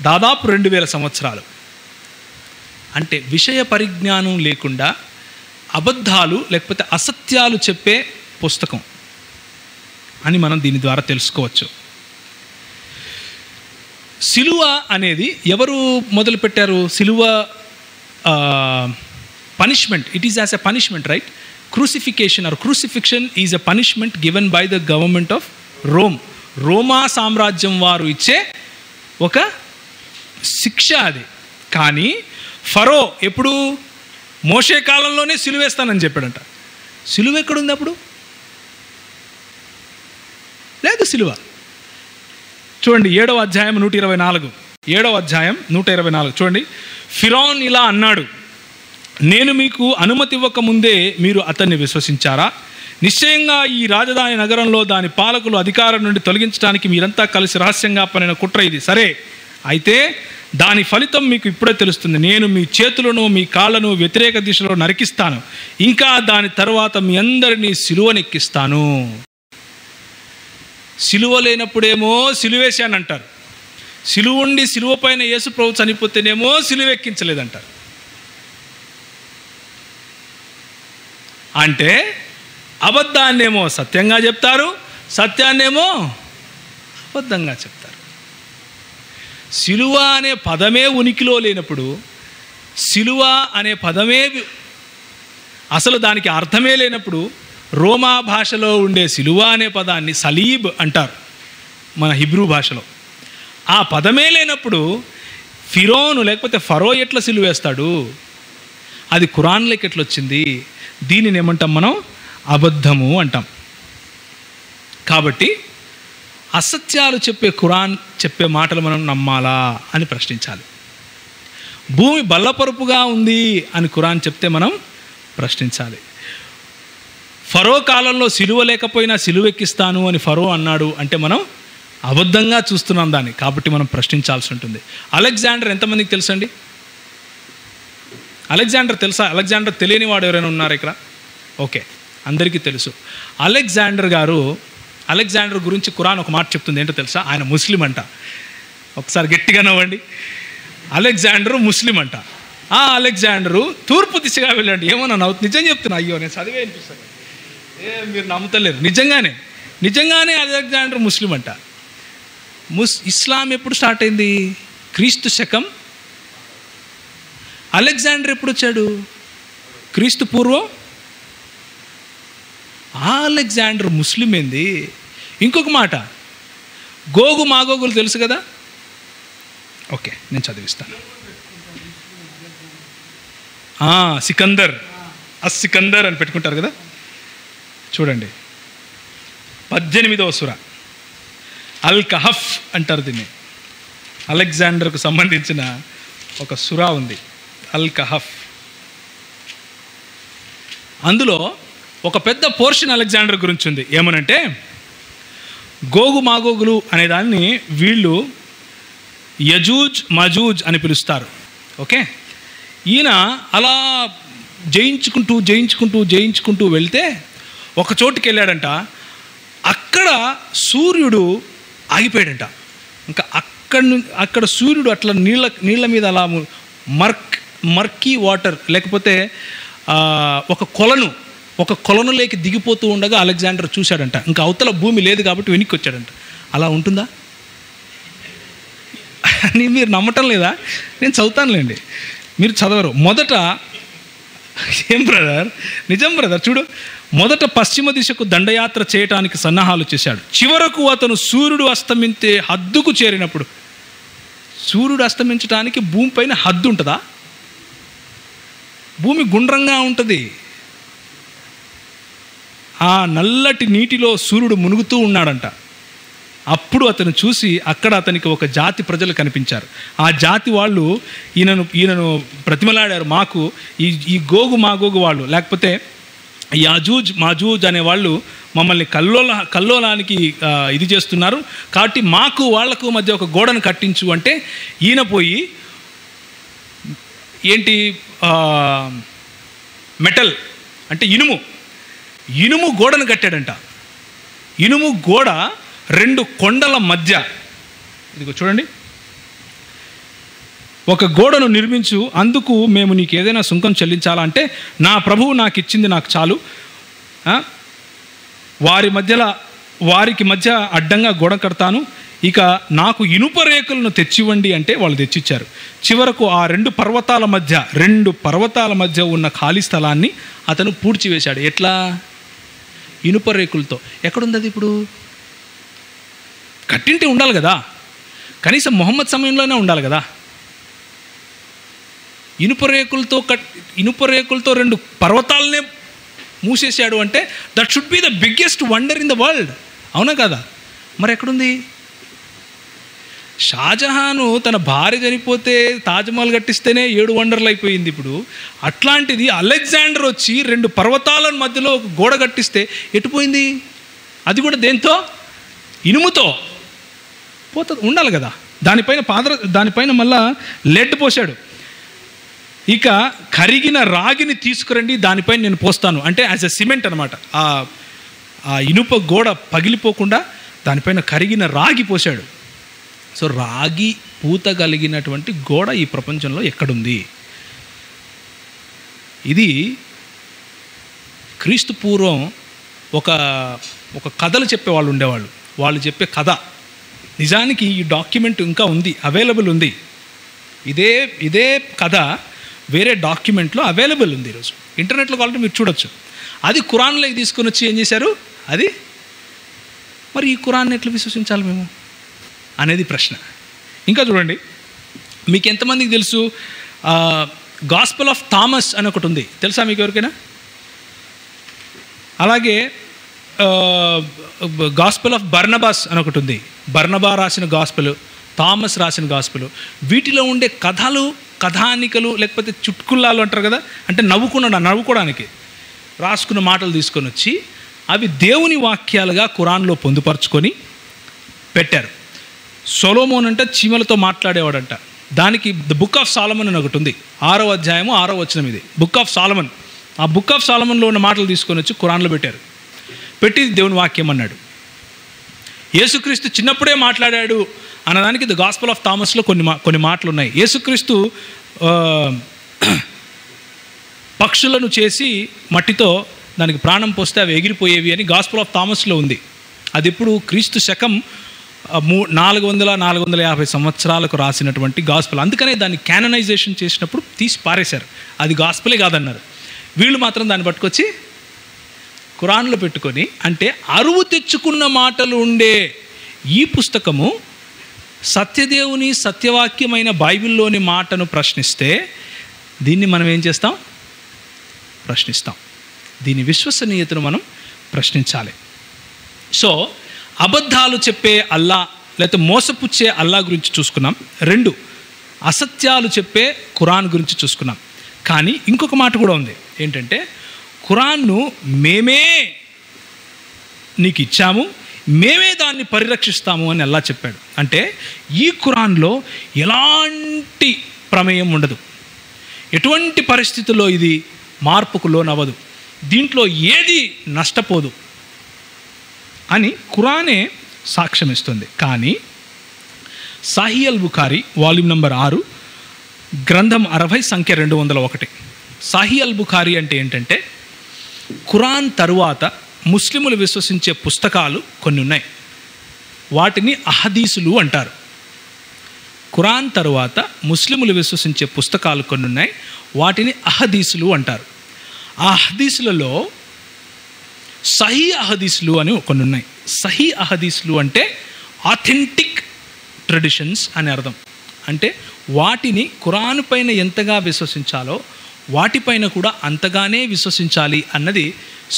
దాదాపు 2000 సంవత్సరాలు. అంటే విషయ పరిజ్ఞానం లేకుండా అబద్ధాలు లేకపోతే అసత్యాలు చెప్పే పుస్తకం అని మనం దీని ద్వారా తెలుసుకోవచ్చు. సిలువ అనేది ఎవరు మొదలుపెట్టారు? సిలువ punishment. It is as a punishment, right? Crucification or crucifixion is a punishment given by the government of Rome. రోమా సామ్రాజ్యం వారు ఇచ్చే ఒక శిక్ష అది. కానీ ఫరో ఎప్పుడు? మోషే కాలంలోనే సిలువేస్తానని చెప్పాడంట. సిలువ ఎక్కడుంది అప్పుడు? లేదు సిలువ. చూడండి 7వ అధ్యాయం 124. 7వ అధ్యాయం 124 చూడండి. ఫిరౌన్ ఇలా అన్నాడు, నేను మీకు అనుమతి ఇవ్వకముందే మీరు అతన్ని విశ్వసించారా? నిశ్చయంగా ఈ రాజధాని నగరంలో దాని పాలకులు అధికారం నుండి తొలగించడానికి మీరంతా కలిసి రహస్యంగా పనిన కుట్ర ఇది. సరే, అయితే దాని ఫలితం మీకు ఇప్పుడే తెలుస్తుంది. నేను మీ చేతులను మీ కాళ్ళను వ్యతిరేక దిశలో నరికిస్తాను. ఇంకా దాని తర్వాత మీ అందరినీ సిలువనెక్కిస్తాను. సిలువ లేనప్పుడేమో సిలువేశానంటారు. సిలువ ఉండి సిలువ పైన యేసు ప్రభు చనిపోతేనేమో సిలువెక్కించలేదంటారు. అంటే అబద్ధాన్నేమో సత్యంగా చెప్తారు, సత్యాన్నేమో అబద్ధంగా చెప్తారు. సిలువ అనే పదమే ఉనికిలో లేనప్పుడు, సిలువ అనే పదమే అసలు దానికి అర్థమే లేనప్పుడు, రోమా భాషలో ఉండే సిలువ అనే పదాన్ని సలీబ్ అంటారు మన హిబ్రూ భాషలో. ఆ పదమే లేనప్పుడు ఫిరోను లేకపోతే ఫరో ఎట్లా సిలువేస్తాడు? అది ఖురాన్లోకి ఎట్లా వచ్చింది? దీనిని ఏమంటాం మనం? అబద్ధము అంటాం. కాబట్టి అసత్యాలు చెప్పే ఖురాన్ చెప్పే మాటలు మనం నమ్మాలా అని ప్రశ్నించాలి. భూమి బల్లపరుపుగా ఉంది అని ఖురాన్ చెప్తే మనం ప్రశ్నించాలి. ఫరో కాలంలో సిలువ లేకపోయినా సిలువెక్కిస్తాను అని ఫరో అన్నాడు అంటే మనం అబద్ధంగా చూస్తున్నాం దాన్ని. కాబట్టి మనం ప్రశ్నించాల్సి ఉంటుంది. అలెగ్జాండర్ ఎంతమందికి తెలుసండి? అలెగ్జాండర్ తెలుసా? అలెగ్జాండర్ తెలియని వాడు ఎవరైనా ఉన్నారా ఇక్కడ? ఓకే, అందరికీ తెలుసు. అలెగ్జాండర్ గురించి ఖురాన్ ఒక మాట చెప్తుంది. ఏంటో తెలుసా? ఆయన ముస్లిం అంట. ఒకసారి గట్టిగా నవ్వండి. అలెగ్జాండరు ముస్లిం అంట. ఆ అలెగ్జాండరు తూర్పు దిశగా వెళ్ళండి. ఏమన్నా నిజం చెప్తున్నా, అయ్యో నేను చదివే అనిపిస్తుంది. మీరు నమ్ముతలేరు. నిజంగానే అలెగ్జాండర్ ముస్లిం అంట. ఇస్లాం ఎప్పుడు స్టార్ట్ అయింది? క్రీస్తు శకం. అలెగ్జాండర్ ఎప్పుడు వచ్చాడు? క్రీస్తు పూర్వం. ఆ అలెగ్జాండర్ ముస్లిం ఏంది? ఇంకొక మాట, గోగు మాగోగులు తెలుసు కదా? ఓకే, నేను చదివిస్తాను. సికందర్, సికందర్ అని పెట్టుకుంటారు కదా. చూడండి 18వ సూర అల్ కహఫ్ అంటారు దీన్ని. అలెగ్జాండర్కు సంబంధించిన ఒక సూరా ఉంది. అల్ కహఫ్. అందులో ఒక పెద్ద పోర్షన్ అలెగ్జాండర్ గురించి ఉంది. ఏమనంటే గోగు మాగోగులు అనే దాన్ని వీళ్ళు యజూజ్ మజూజ్ అని పిలుస్తారు. ఓకే, ఈయన అలా జయించుకుంటూ వెళ్తే ఒక చోటుకి వెళ్ళాడంట. అక్కడ సూర్యుడు ఆగిపోయాడంట. ఇంకా అక్కడ సూర్యుడు అట్లా నీళ్ళ మీద అలా మర్కీ వాటర్, లేకపోతే ఒక కొలనులోకి దిగిపోతూ ఉండగా అలెగ్జాండర్ చూశాడంట. ఇంకా అవతల భూమి లేదు కాబట్టి వెనక్కి వచ్చాడంట. అలా ఉంటుందా అని మీరు నమ్మటం లేదా? నేను చదువుతానులేండి, మీరు చదవరు. మొదట ఏం బ్రదర్, నిజం బ్రదర్, చూడు, మొదట పశ్చిమ దిశకు దండయాత్ర చేయటానికి సన్నాహాలు చేశాడు. చివరకు అతను సూర్యుడు అస్తమించే హద్దుకు చేరినప్పుడు, సూర్యుడు అస్తమించడానికి భూమి పైన హద్దు ఉంటుందా? భూమి గుండ్రంగా ఉంటుంది. ఆ నల్లటి నీటిలో సూర్యుడు మునుగుతూ ఉన్నాడంట. అప్పుడు అతను చూసి అక్కడ అతనికి ఒక జాతి ప్రజలు కనిపించారు. ఆ జాతి వాళ్ళు ఈయనను ప్రతిమలాడారు. మాకు ఈ గోగు మాగోగు వాళ్ళు, లేకపోతే యాజూజ్ మాజూజ్ అనే వాళ్ళు మమ్మల్ని కల్లోలానికి ఇది చేస్తున్నారు, కాబట్టి మాకు వాళ్లకు మధ్య ఒక గోడను కట్టించు అంటే ఈయన పోయి ఏంటి మెటల్ అంటే ఇనుము గోడను కట్టాడంట. ఇనుము గోడ 2 కొండల మధ్య, ఇదిగో చూడండి, ఒక గోడను నిర్మించు, అందుకు మేము నీకు ఏదైనా సుంకం చెల్లించాలా అంటే, నా ప్రభువు నాకు ఇచ్చింది నాకు చాలు, వారికి మధ్య అడ్డంగా గోడ కడతాను, ఇక నాకు ఇనుప రేకులను తెచ్చివ్వండి అంటే వాళ్ళు తెచ్చిచ్చారు. చివరకు ఆ 2 పర్వతాల మధ్య ఉన్న ఖాళీ స్థలాన్ని అతను పూడ్చివేశాడు. ఎట్లా? ఇనుప రేకులతో. ఎక్కడుంది అది? ఇప్పుడు కట్టింటే ఉండాలి కదా, కనీసం మొహమ్మద్ సమయంలోనే ఉండాలి కదా. ఇనుప రేకులతో 2 పర్వతాలనే మూసేశాడు అంటే that should be the biggest wonder in the world, అవునా కదా? మరి ఎక్కడుంది? షాజహాను తన భార్య చనిపోతే తాజ్మహల్ కట్టిస్తేనే 7 వండర్లు అయిపోయింది. ఇప్పుడు అట్లాంటిది అలెగ్జాండర్ వచ్చి 2 పర్వతాల మధ్యలో ఒక గోడ కట్టిస్తే ఎటుపోయింది? అది కూడా దేంతో? ఇనుముతో పోతుంది, ఉండాలి కదా. దానిపైన మళ్ళా లెడ్ పోసాడు. ఇక కరిగిన రాగిని తీసుకురండి, దానిపైన నేను పోస్తాను అంటే యాజ్ ఎ సిమెంట్ అనమాట. ఆ ఇనుప గోడ పగిలిపోకుండా దానిపైన కరిగిన రాగి పోసాడు. సో రాగి పూత కలిగినటువంటి గోడ ఈ ప్రపంచంలో ఎక్కడుంది? ఇది క్రీస్తు పూర్వం ఒక కథలు చెప్పేవాళ్ళు ఉండేవాళ్ళు. వాళ్ళు చెప్పే కథ నిజానికి ఈ డాక్యుమెంట్ ఇంకా ఉంది, అవైలబుల్ ఉంది. ఇదే కథ వేరే డాక్యుమెంట్లో అవైలబుల్ ఉంది. ఈరోజు ఇంటర్నెట్లో కావాలంటే మీరు చూడొచ్చు. అది ఖురాన్లోకి తీసుకొని వచ్చి ఏం చేశారు? అది మరి ఈ ఖురాన్ని ఎట్లా విశ్వసించాలి మేము అనేది ప్రశ్న. ఇంకా చూడండి, మీకు ఎంతమందికి తెలుసు గాస్పెల్ ఆఫ్ థామస్ అని ఒకటి ఉంది, తెలుసా మీకు ఎవరికైనా? అలాగే గాస్పెల్ ఆఫ్ బర్నబాస్ అని ఒకటి ఉంది. బర్నబా రాసిన గాస్పెల్, థామస్ రాసిన గాస్పెల్. వీటిలో ఉండే కథానికలు లేకపోతే చుట్కుల్లాలు అంటారు కదా, అంటే నవ్వుకోవడానికి రాసుకున్న మాటలు తీసుకొని వచ్చి అవి దేవుని వాక్యాలుగా ఖురాన్లో పొందుపరుచుకొని పెట్టారు. సొలొమోన్ అంటే చీమలతో మాట్లాడేవాడంట. దానికి ద బుక్ ఆఫ్ సాలమన్ అని ఒకటి ఉంది, 6వ అధ్యాయము 6వ వచనం. ఇది బుక్ ఆఫ్ సాలమన్. ఆ బుక్ ఆఫ్ సాలమన్లో ఉన్న మాటలు తీసుకొని వచ్చి ఖురాన్లో పెట్టి దేవుని వాక్యం అన్నాడు. యేసుక్రీస్తు చిన్నప్పుడే మాట్లాడాడు అన్నదానికి ద గాస్పెల్ ఆఫ్ థామస్లో కొన్ని మాటలు ఉన్నాయి. యేసుక్రీస్తు పక్షులను చేసి మట్టితో దానికి ప్రాణం పోస్తే అవి ఎగిరిపోయేవి అని గాస్పెల్ ఆఫ్ థామస్లో ఉంది. అది ఇప్పుడు క్రీస్తు శకం 450 సంవత్సరాలకు రాసినటువంటి గాస్పెల్. అందుకనే దాన్ని క్యాననైజేషన్ చేసినప్పుడు తీసి పారేశారు, అది గాస్పెలే కాదన్నారు. వీళ్ళు మాత్రం దాన్ని పట్టుకొచ్చి ఖురాన్లో పెట్టుకొని, అంటే అరువు తెచ్చుకున్న మాటలు ఉండే ఈ పుస్తకము సత్యదేవుని సత్యవాక్యమైన బైబిల్లోని మాటను ప్రశ్నిస్తే దీన్ని మనం ఏం చేస్తాం? ప్రశ్నిస్తాం. దీని విశ్వసనీయతను మనం ప్రశ్నించాలి. సో అబద్ధాలు చెప్పే అల్లా లేకపోతే మోసపుచ్చే అల్లా గురించి చూసుకున్నాం. 2 అసత్యాలు చెప్పే ఖురాన్ గురించి చూసుకున్నాం. కానీ ఇంకొక మాట కూడా ఉంది. ఏంటంటే ఖురాన్ను మేమే నీకు ఇచ్చాము, మేమే దాన్ని పరిరక్షిస్తాము అని అల్లా చెప్పాడు. అంటే ఈ ఖురాన్లో ఎలాంటి ప్రమేయం ఉండదు, ఎటువంటి పరిస్థితుల్లో ఇది మార్పుకు లోనవ్వదు, దీంట్లో ఏది నష్టపోదు అని ఖురానే సాక్ష్యం ఇస్తుంది. కానీ Sahih al Bukhari volume number 6 గ్రంథం 60 సంఖ్య 201. సహీ అల్ బుఖారీ అంటే ఏంటంటే ఖురాన్ తరువాత ముస్లిములు విశ్వసించే పుస్తకాలు కొన్ని ఉన్నాయి, వాటిని అహదీసులు అంటారు. ఖురాన్ తరువాత ముస్లిములు విశ్వసించే పుస్తకాలు కొన్ని ఉన్నాయి, వాటిని అహదీసులు అంటారు. ఆ అహదీసులలో సహీ అహదీసులు అని కొన్ని ఉన్నాయి. సహీ అహదీసులు అంటే ఆథెంటిక్ ట్రెడిషన్స్ అని అర్థం. అంటే వాటిని ఖురాన్ పైన ఎంతగా విశ్వసించాలో వాటిపైన కూడా అంతగానే విశ్వసించాలి అన్నది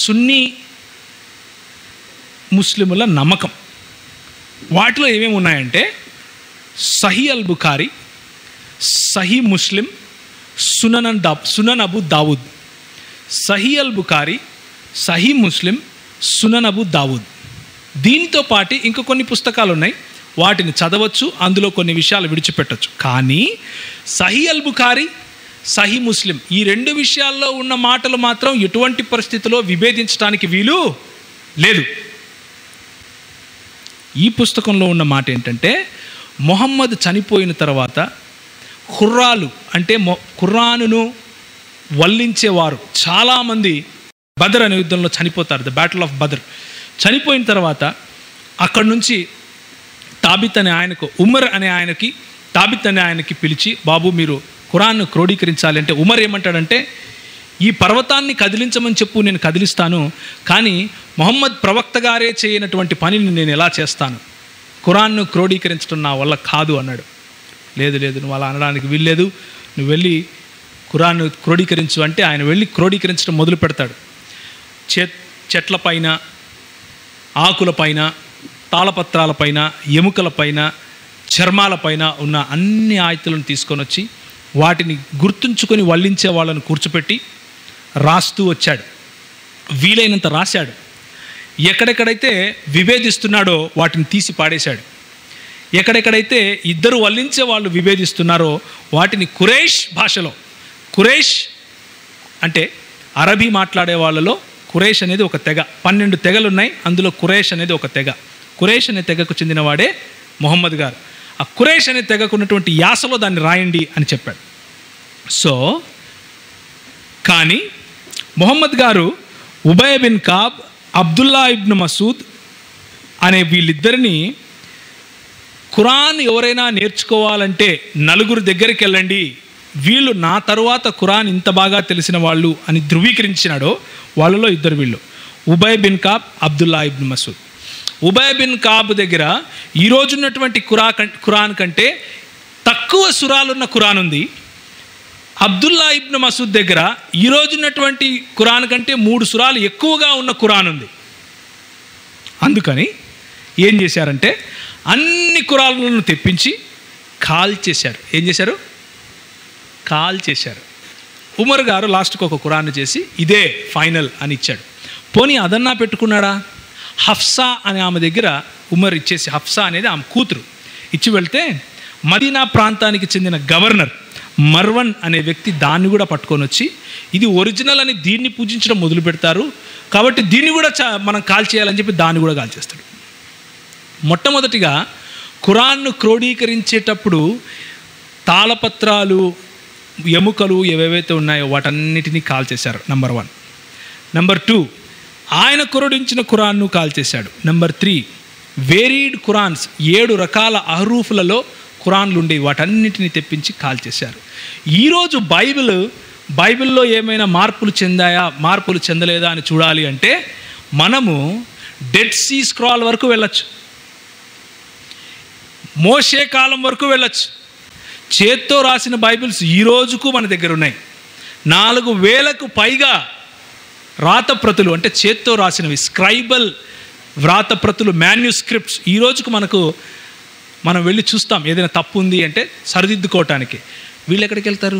సున్నీ ముస్లిముల నమ్మకం. వాటిలో ఏమేమి ఉన్నాయంటే సహీ అల్ బుఖారీ, సహీ ముస్లిం, సునన్ అబు దావుద్. సహీ అల్ బుఖారీ, సహీ ముస్లిం, సునన్ అబు దావుద్. దీంతో పాటు ఇంకా కొన్ని పుస్తకాలు ఉన్నాయి, వాటిని చదవచ్చు, అందులో కొన్ని విషయాలు విడిచిపెట్టచ్చు. కానీ సహీ అల్ బుఖారీ, సహీ ముస్లిం ఈ 2 విషయాల్లో ఉన్న మాటలు మాత్రం ఎటువంటి పరిస్థితిలో విభేదించడానికి వీలు లేదు. ఈ పుస్తకంలో ఉన్న మాట ఏంటంటే మొహమ్మద్ చనిపోయిన తర్వాత ఖుర్రాలు అంటే ఖురానును వల్లించేవారు చాలామంది బదర్ అనే యుద్ధంలో చనిపోతారు, ద బ్యాటిల్ ఆఫ్ బదర్. చనిపోయిన తర్వాత అక్కడి నుంచి తాబిత్ అనే ఆయనకు, ఉమర్ అనే ఆయనకి, తాబిత్ అనే ఆయనకి పిలిచి, బాబు మీరు ఖురాన్ను క్రోడీకరించాలి అంటే ఉమర్ ఏమంటాడంటే ఈ పర్వతాన్ని కదిలించమని చెప్పు, నేను కదిలిస్తాను, కానీ మొహమ్మద్ ప్రవక్త గారే చేయనటువంటి పనిని నేను ఎలా చేస్తాను, ఖురాన్ను క్రోడీకరించడం నా వల్ల కాదు అన్నాడు. లేదు లేదు, నువ్వు అలా అనడానికి వీల్లేదు, నువ్వు వెళ్ళి ఖురాన్ను క్రోడీకరించు అంటే ఆయన వెళ్ళి క్రోడీకరించడం మొదలు పెడతాడు. చెట్లపైన, ఆకులపైన, తాళపత్రాలపైన, ఎముకలపైన, చర్మాలపైన ఉన్న అన్ని ఆయతులను తీసుకొని వచ్చి వాటిని గుర్తుంచుకొని వల్లించే వాళ్ళను కూర్చోపెట్టి రాస్తూ వచ్చాడు. వీలైనంత రాశాడు. ఎక్కడెక్కడైతే విభేదిస్తున్నాడో వాటిని తీసి పాడేశాడు. ఎక్కడెక్కడైతే ఇద్దరు వల్లించే వాళ్ళు విభేదిస్తున్నారో వాటిని ఖురైష్ భాషలో, ఖురైష్ అంటే అరబీ మాట్లాడే వాళ్ళలో ఖురైష్ అనేది ఒక తెగ, 12 తెగలు ఉన్నాయి, అందులో ఖురైష్ అనేది ఒక తెగ. ఖురైష్ అనే తెగకు చెందినవాడే మొహమ్మద్ గారు. ఆ ఖురైష్ అనే తెగకు ఉన్నటువంటి యాసలో దాన్ని రాయండి అని చెప్పాడు. సో కానీ మొహమ్మద్ గారు Ubayy bin Ka'b, Abdullah ibn Masud అనే వీళ్ళిద్దరిని ఖురాన్ ఎవరైనా నేర్చుకోవాలంటే 4 దగ్గరికి వెళ్ళండి, వీళ్ళు నా తరువాత ఖురాన్ ఇంత బాగా తెలిసిన వాళ్ళు అని ధృవీకరించినాడో వాళ్ళలో 2 వీళ్ళు, Ubayy bin Ka'b, Abdullah ibn Masud. Ubayy bin Ka'b దగ్గర ఈరోజు ఉన్నటువంటి ఖురాన్ కంటే తక్కువ సురాలున్న ఖురాన్ ఉంది. అబ్దుల్లా ఇబ్న్ మసూద్ దగ్గర ఈరోజు ఉన్నటువంటి ఖురాన్ కంటే 3 సురాలు ఎక్కువగా ఉన్న ఖురాన్ ఉంది. అందుకని ఏం చేశారంటే అన్ని ఖురాన్లను తెప్పించి కాల్చేశారు. ఏం చేశారు? కాల్చేశారు. ఉమర్ గారు లాస్ట్కి ఒక ఖురాన్ చేసి ఇదే ఫైనల్ అని ఇచ్చాడు. పోనీ అదన్నా పెట్టుకున్నాడా? హఫ్సా అనే ఆమె దగ్గర ఉమర్ ఇచ్చేసి, హఫ్సా అనేది ఆమె కూతురు, ఇచ్చి వెళ్తే మదీనా ప్రాంతానికి చెందిన గవర్నర్ మర్వన్ అనే వ్యక్తి దాన్ని కూడా పట్టుకొని వచ్చి ఇది ఒరిజినల్ అని దీన్ని పూజించడం మొదలు పెడతారు, కాబట్టి దీన్ని కూడా మనం కాల్చేయాలని చెప్పి దాన్ని కూడా కాల్చేస్తాడు. మొట్టమొదటిగా ఖురాన్ను క్రోడీకరించేటప్పుడు తాళపత్రాలు, ఎముకలు ఏవేవైతే ఉన్నాయో వాటన్నిటినీ కాల్చేశారు. నంబర్ 1. నంబర్ 2, ఆయన క్రోడించిన ఖురాన్ను కాల్చేశాడు. నంబర్ 3, వేరీడ్ ఖురాన్స్ 7 రకాల అహరూఫులలో ఖురాన్లు ఉండేవి, వాటన్నిటిని తెప్పించి కాల్చేశారు. ఈరోజు బైబిల్లో ఏమైనా మార్పులు చెందాయా, మార్పులు చెందలేదా అని చూడాలి అంటే మనము డెడ్ సీ స్క్రాల్ వరకు వెళ్ళచ్చు, మోషే కాలం వరకు వెళ్ళచ్చు. చేత్తో రాసిన బైబిల్స్ ఈ రోజుకు మన దగ్గర ఉన్నాయి. 4000కు పైగా వ్రాతప్రతులు, అంటే చేత్తో రాసినవి, స్క్రైబల్ వ్రాతప్రతులు, మాన్యుస్క్రిప్ట్స్ ఈ రోజుకు మనకు మనం వెళ్ళి చూస్తాం ఏదైనా తప్పు ఉంది అంటే సరిదిద్దుకోవటానికి. వీళ్ళు ఎక్కడికి వెళ్తారు?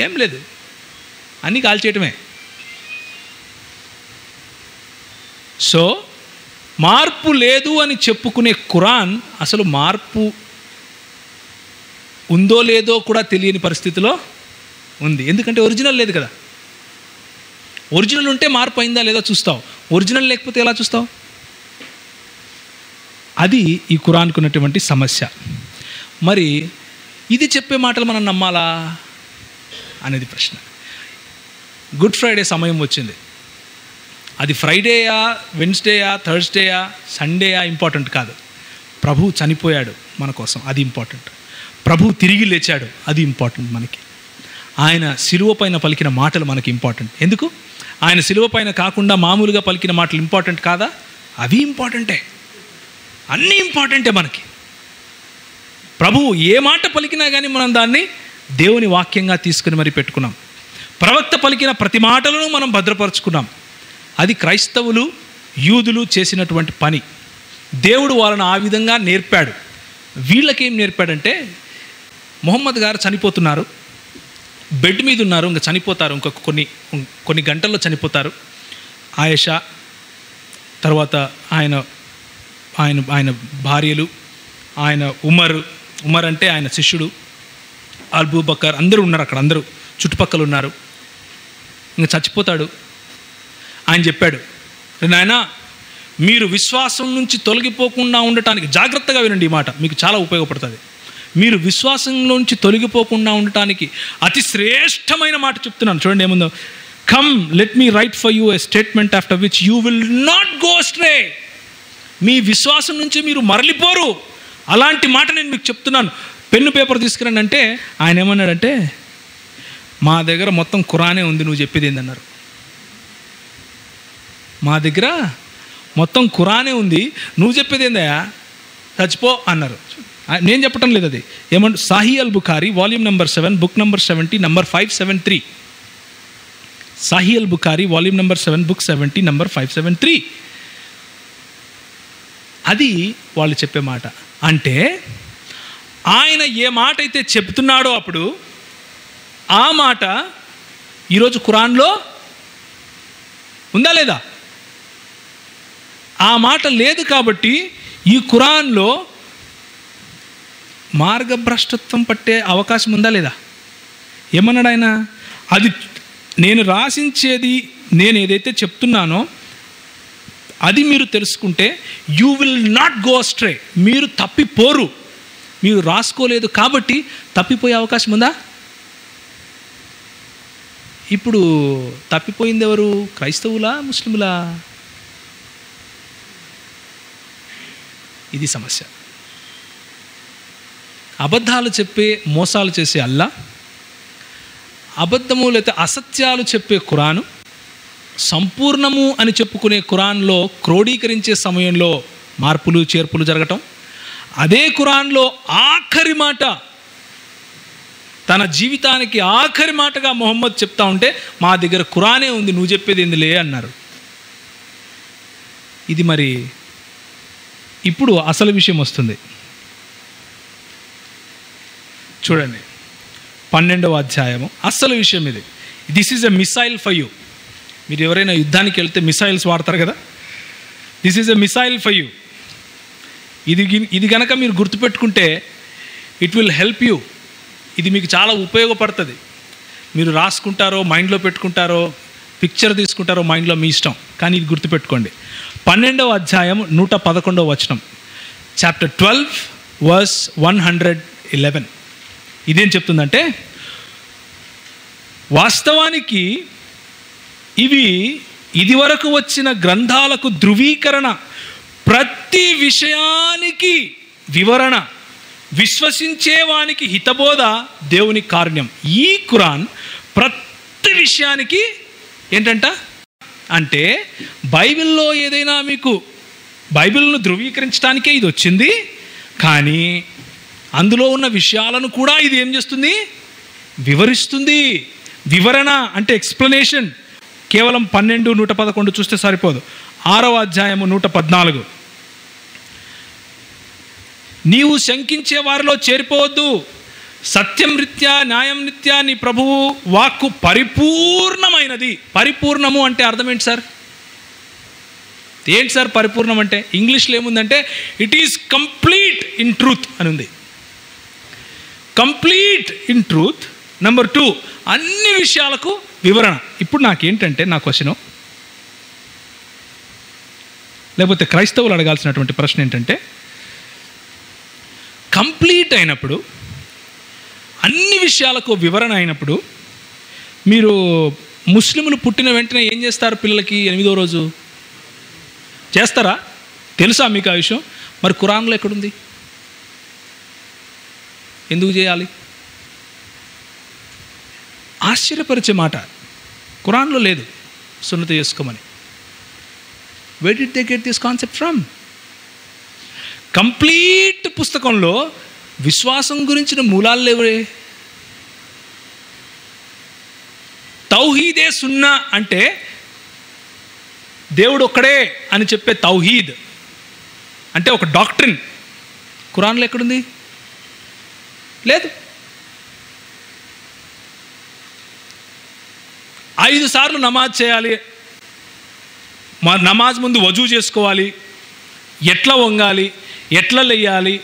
ఏం లేదు, అన్నీ కాల్చేయటమే. సో మార్పు లేదు అని చెప్పుకునే ఖురాన్ అసలు మార్పు ఉందో లేదో కూడా తెలియని పరిస్థితిలో ఉంది. ఎందుకంటే ఒరిజినల్ లేదు కదా. ఒరిజినల్ ఉంటే మార్పు అయిందా లేదా చూస్తావు, ఒరిజినల్ లేకపోతే ఎలా చూస్తావు? అది ఈ ఖురాన్కు ఉన్నటువంటి సమస్య. మరి ఇది చెప్పే మాటలు మనం నమ్మాలా అనేది ప్రశ్న. గుడ్ ఫ్రైడే సమయం వచ్చింది. అది ఫ్రైడేయా, వెన్స్డేయా, థర్స్డేయా, సండేయా ఇంపార్టెంట్ కాదు. ప్రభు చనిపోయాడు మన కోసం, అది ఇంపార్టెంట్. ప్రభు తిరిగి లేచాడు, అది ఇంపార్టెంట్ మనకి. ఆయన శిలువ పైన పలికిన మాటలు మనకి ఇంపార్టెంట్. ఎందుకు? ఆయన శిలువ పైన కాకుండా మామూలుగా పలికిన మాటలు ఇంపార్టెంట్ కాదా? అవి ఇంపార్టెంటే, అన్నీ ఇంపార్టెంటే మనకి. ప్రభువు ఏ మాట పలికినా కానీ మనం దాన్ని దేవుని వాక్యంగా తీసుకుని మరి పెట్టుకున్నాం. ప్రవక్త పలికిన ప్రతి మాటలను మనం భద్రపరుచుకున్నాం. అది క్రైస్తవులు, యూదులు చేసినటువంటి పని. దేవుడు వాళ్ళని ఆ విధంగా నేర్పాడు. వీళ్ళకేం నేర్పాడంటే, మొహమ్మద్ గారు చనిపోతున్నారు, బెడ్ మీద ఉన్నారు, ఇంకా చనిపోతారు, ఇంకొక కొన్ని గంటల్లో చనిపోతారు. ఆయేషా, తర్వాత ఆయన ఆయన ఆయన భార్యలు, ఆయన ఉమర్ అంటే ఆయన శిష్యుడు, అబూబకర్, అందరూ ఉన్నారు అక్కడ, అందరూ చుట్టుపక్కల ఉన్నారు. ఇంకా చచ్చిపోతాడు. ఆయన చెప్పాడు, నాయనా మీరు విశ్వాసం నుంచి తొలగిపోకుండా ఉండటానికి, జాగ్రత్తగా వినండి ఈ మాట, మీకు చాలా ఉపయోగపడుతుంది. మీరు విశ్వాసంలోంచి తొలగిపోకుండా ఉండటానికి అతి శ్రేష్టమైన మాట చెప్తున్నాను. చూడండి ఏముందో. Come let me write for you a statement after which you will not go stray. మీ విశ్వాసం నుంచి మీరు మరలిపోరు. అలాంటి మాట నేను మీకు చెప్తున్నాను. పెన్ను పేపర్ తీసుకురండి అంటే ఆయన ఏమన్నాడంటే, మా దగ్గర మొత్తం ఖురానే ఉంది, నువ్వు చెప్పేది ఏందన్నారు. మా దగ్గర మొత్తం ఖురానే ఉంది, నువ్వు చెప్పేది ఏందయ్యా, చచ్చిపో అన్నారు. నేను చెప్పటం లేదు, అది ఏమంటే Sahih al Bukhari volume number 7 book number 70 number 573. Sahih al Bukhari volume number 7 book 70 number 573. అది వాళ్ళు చెప్పే మాట. అంటే ఆయన ఏ మాట అయితే చెప్తున్నాడో అప్పుడు ఆ మాట ఈరోజు ఖురాన్లో ఉందా లేదా? ఆ మాట లేదు కాబట్టి ఈ ఖురాన్లో మార్గభ్రష్టత్వం పట్టే అవకాశం ఉందా లేదా? ఏమన్నాడు ఆయన? అది నేను రాసించేది, నేను ఏదైతే చెప్తున్నానో అది మీరు తెలుసుకుంటే you will not go astray. మీరు తప్పిపోరు. మీరు రాసుకోలేదు కాబట్టి తప్పిపోయే అవకాశం ఉందా? ఇప్పుడు తప్పిపోయింది ఎవరు? క్రైస్తవులా, ముస్లిములా? ఇది సమస్య. అబద్ధాలు చెప్పే, మోసాలు చేసే అల్లా, అబద్ధము లేకపోతే అసత్యాలు చెప్పే ఖురాను, సంపూర్ణము అని చెప్పుకునే ఖురాన్లో క్రోడీకరించే సమయంలో మార్పులు చేర్పులు జరగటం, అదే ఖురాన్లో ఆఖరి మాట, తన జీవితానికి ఆఖరి మాటగా మొహమ్మద్ చెప్తా ఉంటే మా దగ్గర ఖురానే ఉంది, నువ్వు చెప్పేది ఏందిలే అన్నారు. ఇది మరి ఇప్పుడు అసలు విషయం వస్తుంది. చూడండి 12వ అధ్యాయము అసలు విషయం ఇది. This is a missile for you. మీరు ఎవరైనా యుద్ధానికి వెళ్తే మిసైల్స్ వాడతారు కదా, this is a missile for you. ఇది కనుక మీరు గుర్తుపెట్టుకుంటే ఇట్ విల్ హెల్ప్ యూ. ఇది మీకు చాలా ఉపయోగపడుతుంది. మీరు రాసుకుంటారో, మైండ్లో పెట్టుకుంటారో, పిక్చర్ తీసుకుంటారో మైండ్లో, మీ ఇష్టం. కానీ ఇది గుర్తుపెట్టుకోండి. 12వ అధ్యాయం 111వ వచనం, చాప్టర్ 12 వర్స్ 111. ఇదేం చెప్తుందంటే, వాస్తవానికి ఇవి ఇదివరకు వచ్చిన గ్రంథాలకు ధృవీకరణ, ప్రతి విషయానికి వివరణ, విశ్వసించేవానికి హితబోధ, దేవుని కారుణ్యం. ఈ ఖురాన్ ప్రతి విషయానికి ఏంటంట అంటే, బైబిల్లో ఏదైనా మీకు బైబిల్ను ధృవీకరించడానికే ఇది వచ్చింది, కానీ అందులో ఉన్న విషయాలను కూడా ఇది ఏం చేస్తుంది? వివరిస్తుంది. వివరణ అంటే ఎక్స్ప్లెనేషన్. కేవలం 12, 111 చూస్తే సరిపోదు. 6వ అధ్యాయము 114. నీవు శంకించే వారిలో చేరిపోవద్దు. సత్యం రీత్యా న్యాయం రీత్యా నీ ప్రభువు వాక్కు పరిపూర్ణమైనది. పరిపూర్ణము అంటే అర్థం ఏంటి సార్? ఏంటి సార్ పరిపూర్ణం అంటే? ఇంగ్లీష్లో ఏముందంటే it is complete in truth అని ఉంది. Complete in truth. నెంబర్ 2, అన్ని విషయాలకు వివరణ. ఇప్పుడు నాకేంటంటే నా క్వశ్చను, లేకపోతే క్రైస్తవులు అడగాల్సినటువంటి ప్రశ్న ఏంటంటే, కంప్లీట్ అయినప్పుడు, అన్ని విషయాలకు వివరణ అయినప్పుడు, మీరు ముస్లింలు పుట్టిన వెంటనే ఏం చేస్తారు? పిల్లలకి 8వ రోజు చేస్తారా? తెలుసా మీకు ఆ విషయం? మరి ఖురాన్లో ఎక్కడుంది? ఎందుకు చేయాలి? ఆశ్చర్యపరిచే మాట, ఖురాన్లో లేదు సున్నతి చేసుకోమని. Where did they get this concept from? Complete పుస్తకంలో విశ్వాసం గురించిన మూలాలు లేవే. తౌహీదే సున్నా అంటే దేవుడు ఒక్కడే అని చెప్పే తౌహీద్ అంటే ఒక డాక్ట్రిన్. ఖురాన్లో ఎక్కడుంది? లేదు. 5 సార్లు నమాజ్ చేయాలి, నమాజ్ ముందు వజూ చేసుకోవాలి, ఎట్లా వంగాలి, ఎట్లా లెయ్యాలి,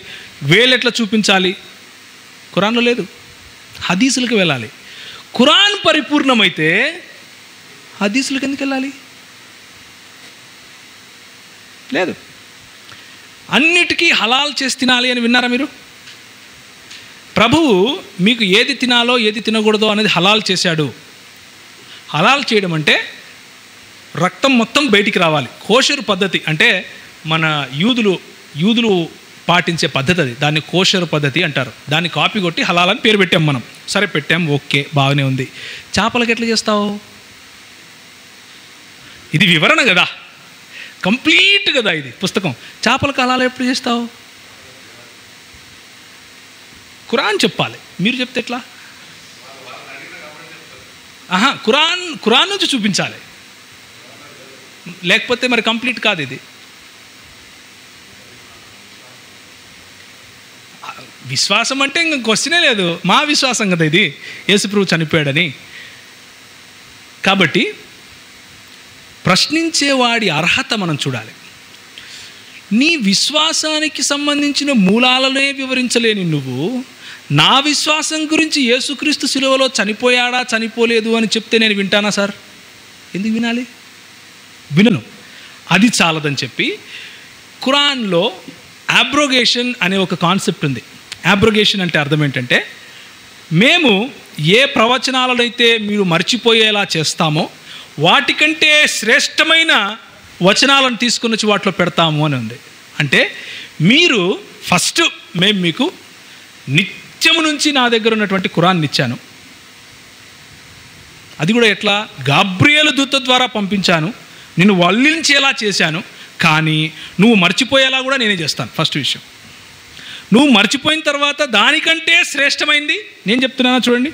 వేలు ఎట్లా చూపించాలి, ఖురాన్లో లేదు. హదీసులకు వెళ్ళాలి. ఖురాన్ పరిపూర్ణమైతే హదీసులకు ఎందుకు వెళ్ళాలి? లేదు. అన్నిటికీ హలాల్ చేసి తినాలి అని విన్నారా మీరు? ప్రభువు మీకు ఏది తినాలో ఏది తినకూడదో అనేది హలాల్ చేశాడు. హలాల్ చేయడం అంటే రక్తం మొత్తం బయటికి రావాలి. కోషరు పద్ధతి అంటే మన యూదులు పాటించే పద్ధతి అది. దాన్ని కోషరు పద్ధతి అంటారు. దాన్ని కాపీ కొట్టి హలాల్ అని పేరు పెట్టాం మనం. సరే పెట్టాం, ఓకే, బాగానే ఉంది. చేపలకి ఎట్లా చేస్తావు? ఇది వివరణ కదా, కంప్లీట్ కదా ఇది పుస్తకం. చేపలకు హలాల్ ఎప్పుడు చేస్తావు? ఖురాన్ చెప్పాలి, మీరు చెప్తే ఎట్లా? ఖురాన్ నుంచి చూపించాలి, లేకపోతే మరి కంప్లీట్ కాదు ఇది. విశ్వాసం అంటే ఇంక క్వశ్చనే లేదు. మా విశ్వాసం కదా ఇది, యేసుప్రభు చనిపోయాడని. కాబట్టి ప్రశ్నించేవాడి అర్హత మనం చూడాలి. నీ విశ్వాసానికి సంబంధించిన మూలాలనే వివరించలేని నువ్వు నా విశ్వాసం గురించి యేసుక్రీస్తు శిలువలో చనిపోయాడా చనిపోలేదు అని చెప్తే నేను వింటానా సార్? ఎందుకు వినాలి? వినను. అది చాలదని చెప్పి ఖురాన్లో అబ్రోగేషన్ అనే ఒక కాన్సెప్ట్ ఉంది. అబ్రోగేషన్ అంటే అర్థం ఏంటంటే, మేము ఏ ప్రవచనాలనైతే మీరు మర్చిపోయేలా చేస్తామో వాటికంటే శ్రేష్టమైన వచనాలను తీసుకుని వచ్చి వాటిలో పెడతాము అని ఉంది. అంటే మీరు ఫస్ట్ మేము మీకు నిత్యము నుంచి నా దగ్గర ఉన్నటువంటి ఖురాన్ ఇచ్చాను. అది కూడా ఎట్లా? గాబ్రియేలు దూత ద్వారా పంపించాను, నిన్ను వల్లించేలా చేశాను. కానీ నువ్వు మర్చిపోయేలా కూడా నేనే చేస్తాను. ఫస్ట్ విషయం, నువ్వు మర్చిపోయిన తర్వాత దానికంటే శ్రేష్టమైంది నేను చెప్తున్నాను చూడండి.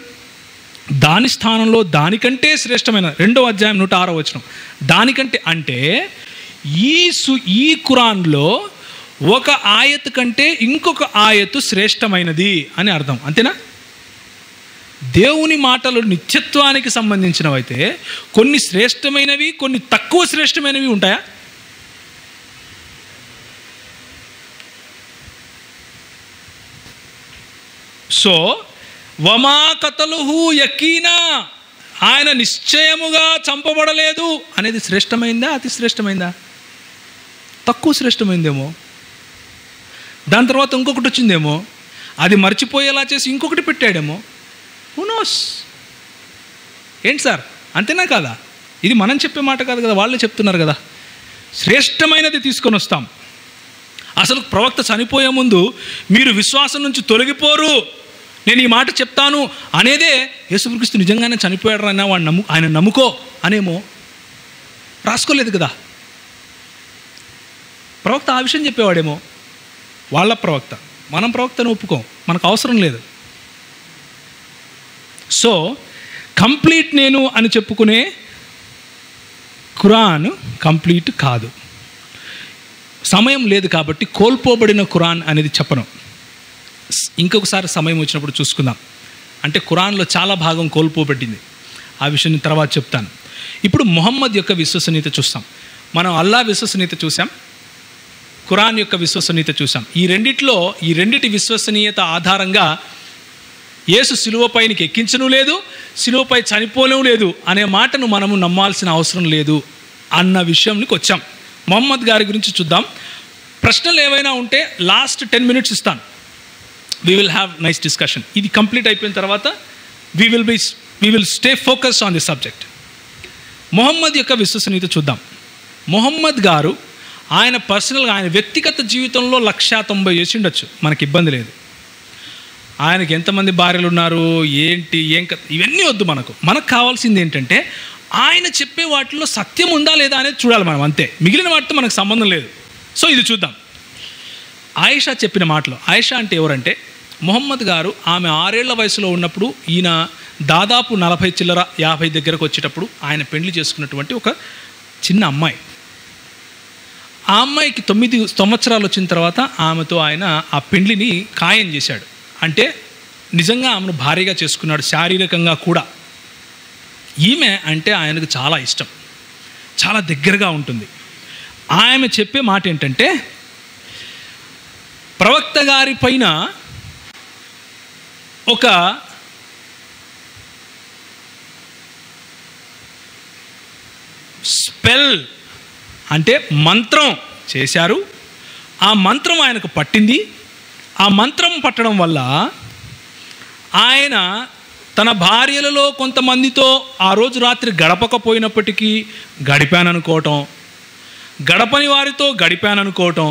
దాని స్థానంలో దానికంటే శ్రేష్టమైన 2వ అధ్యాయం 106వ వచనం. దానికంటే అంటే ఈ ఖురాన్లో ఒక ఆయత్ కంటే ఇంకొక ఆయతు శ్రేష్టమైనది అని అర్థం. అంతేనా? దేవుని మాటలు నిత్యత్వానికి సంబంధించినవైతే కొన్ని శ్రేష్టమైనవి, కొన్ని తక్కువ శ్రేష్టమైనవి ఉంటాయా? సో వమా కతలుహు యకీనా, ఆయన నిశ్చయముగా చంపబడలేదు అనేది శ్రేష్టమైందా అతి శ్రేష్టమైందా? తక్కువ శ్రేష్టమైందేమో. దాని తర్వాత ఇంకొకటి వచ్చిందేమో, అది మర్చిపోయేలా చేసి ఇంకొకటి పెట్టాడేమో. Who knows? ఏంటి సార్, అంతేనా కాదా? ఇది మనం చెప్పే మాట కాదు కదా, వాళ్ళే చెప్తున్నారు కదా. శ్రేష్టమైనది తీసుకొని వస్తాం. అసలు ప్రవక్త చనిపోయే ముందు మీరు విశ్వాసం నుంచి తొలగిపోరు, నేను ఈ మాట చెప్తాను అనేదే యేసుక్రీస్తు నిజంగానే చనిపోయాడు అన్న వాడు ఆయన నమ్ముకో అనేమో రాసుకోలేదు కదా. ప్రవక్త ఆ విషయం చెప్పేవాడేమో, వాళ్ళ ప్రవక్త. మనం ప్రవక్తను ఒప్పుకోం, మనకు అవసరం లేదు. సో కంప్లీట్ నేను అని చెప్పుకునే ఖురాన్ కంప్లీట్ కాదు. సమయం లేదు కాబట్టి కోల్పోబడిన ఖురాన్ అనేది చెప్పను. ఇంకొకసారి సమయం వచ్చినప్పుడు చూసుకుందాం. అంటే ఖురాన్లో చాలా భాగం కోల్పోబడింది, ఆ విషయం తర్వాత చెప్తాను. ఇప్పుడు ముహమ్మద్ యొక్క విశ్వసనీయత చూస్తాం. మనం అల్లా విశ్వసనీయత చూసాం, ఖురాన్ యొక్క విశ్వసనీయత చూసాం. ఈ రెండిటి విశ్వసనీయత ఆధారంగా యేసు సిలువపైనికి ఎక్కించను లేదు, సిలువపై చనిపోలేము లేదు అనే మాటను మనము నమ్మాల్సిన అవసరం లేదు అన్న విషయంకి వచ్చాం. ముహమ్మద్ గారి గురించి చూద్దాం. ప్రశ్నలు ఏవైనా ఉంటే లాస్ట్ 10 minutes ఇస్తాను. We will have nice discussion. ఇది కంప్లీట్ అయిపోయిన తర్వాత we will stay focus on the subject. Muhammad యొక్క విశ్వసనీయత చూద్దాం. ముహమ్మద్ గారు ఆయన పర్సనల్గా ఆయన వ్యక్తిగత జీవితంలో 190 చేసి ఉండొచ్చు, మనకి ఇబ్బంది లేదు. ఆయనకి ఎంతమంది భార్యలు ఉన్నారు, ఏంటి, ఇవన్నీ వద్దు. మనకు కావాల్సింది ఏంటంటే ఆయన చెప్పే వాటిలో సత్యం ఉందా లేదా అనేది చూడాలి మనం, అంతే. మిగిలిన వాటితో మనకు సంబంధం లేదు. సో ఇది చూద్దాం. ఆయిషా చెప్పిన మాటలు. ఆయిషా అంటే ఎవరంటే ముహమ్మద్ గారు ఆమె 6 ఏళ్ల వయసులో ఉన్నప్పుడు, ఈయన దాదాపు 40 చిల్లర 50 దగ్గరకు వచ్చేటప్పుడు ఆయన పెళ్లి చేసుకున్నటువంటి ఒక చిన్న అమ్మాయి. ఆ అమ్మాయికి 9 సంవత్సరాలు వచ్చిన తర్వాత ఆమెతో ఆయన ఆ పెళ్లిని ఖాయం చేశాడు. అంటే నిజంగా ఆమెను భార్యగా చేసుకున్నాడు, శారీరకంగా కూడా. ఈమె అంటే ఆయనకు చాలా ఇష్టం, చాలా దగ్గరగా ఉంటుంది. ఆమె చెప్పే మాట ఏంటంటే ప్రవక్త గారి పైన ఒక స్పెల్ అంటే మంత్రం చేశారు. ఆ మంత్రం ఆయనకు పట్టింది. ఆ మంత్రం పట్టడం వల్ల ఆయన తన భార్యలలో కొంతమందితో ఆ రోజు రాత్రి గడపకపోయినప్పటికీ గడిపాననుకోవటం, గడపని వారితో గడిపాననుకోవటం,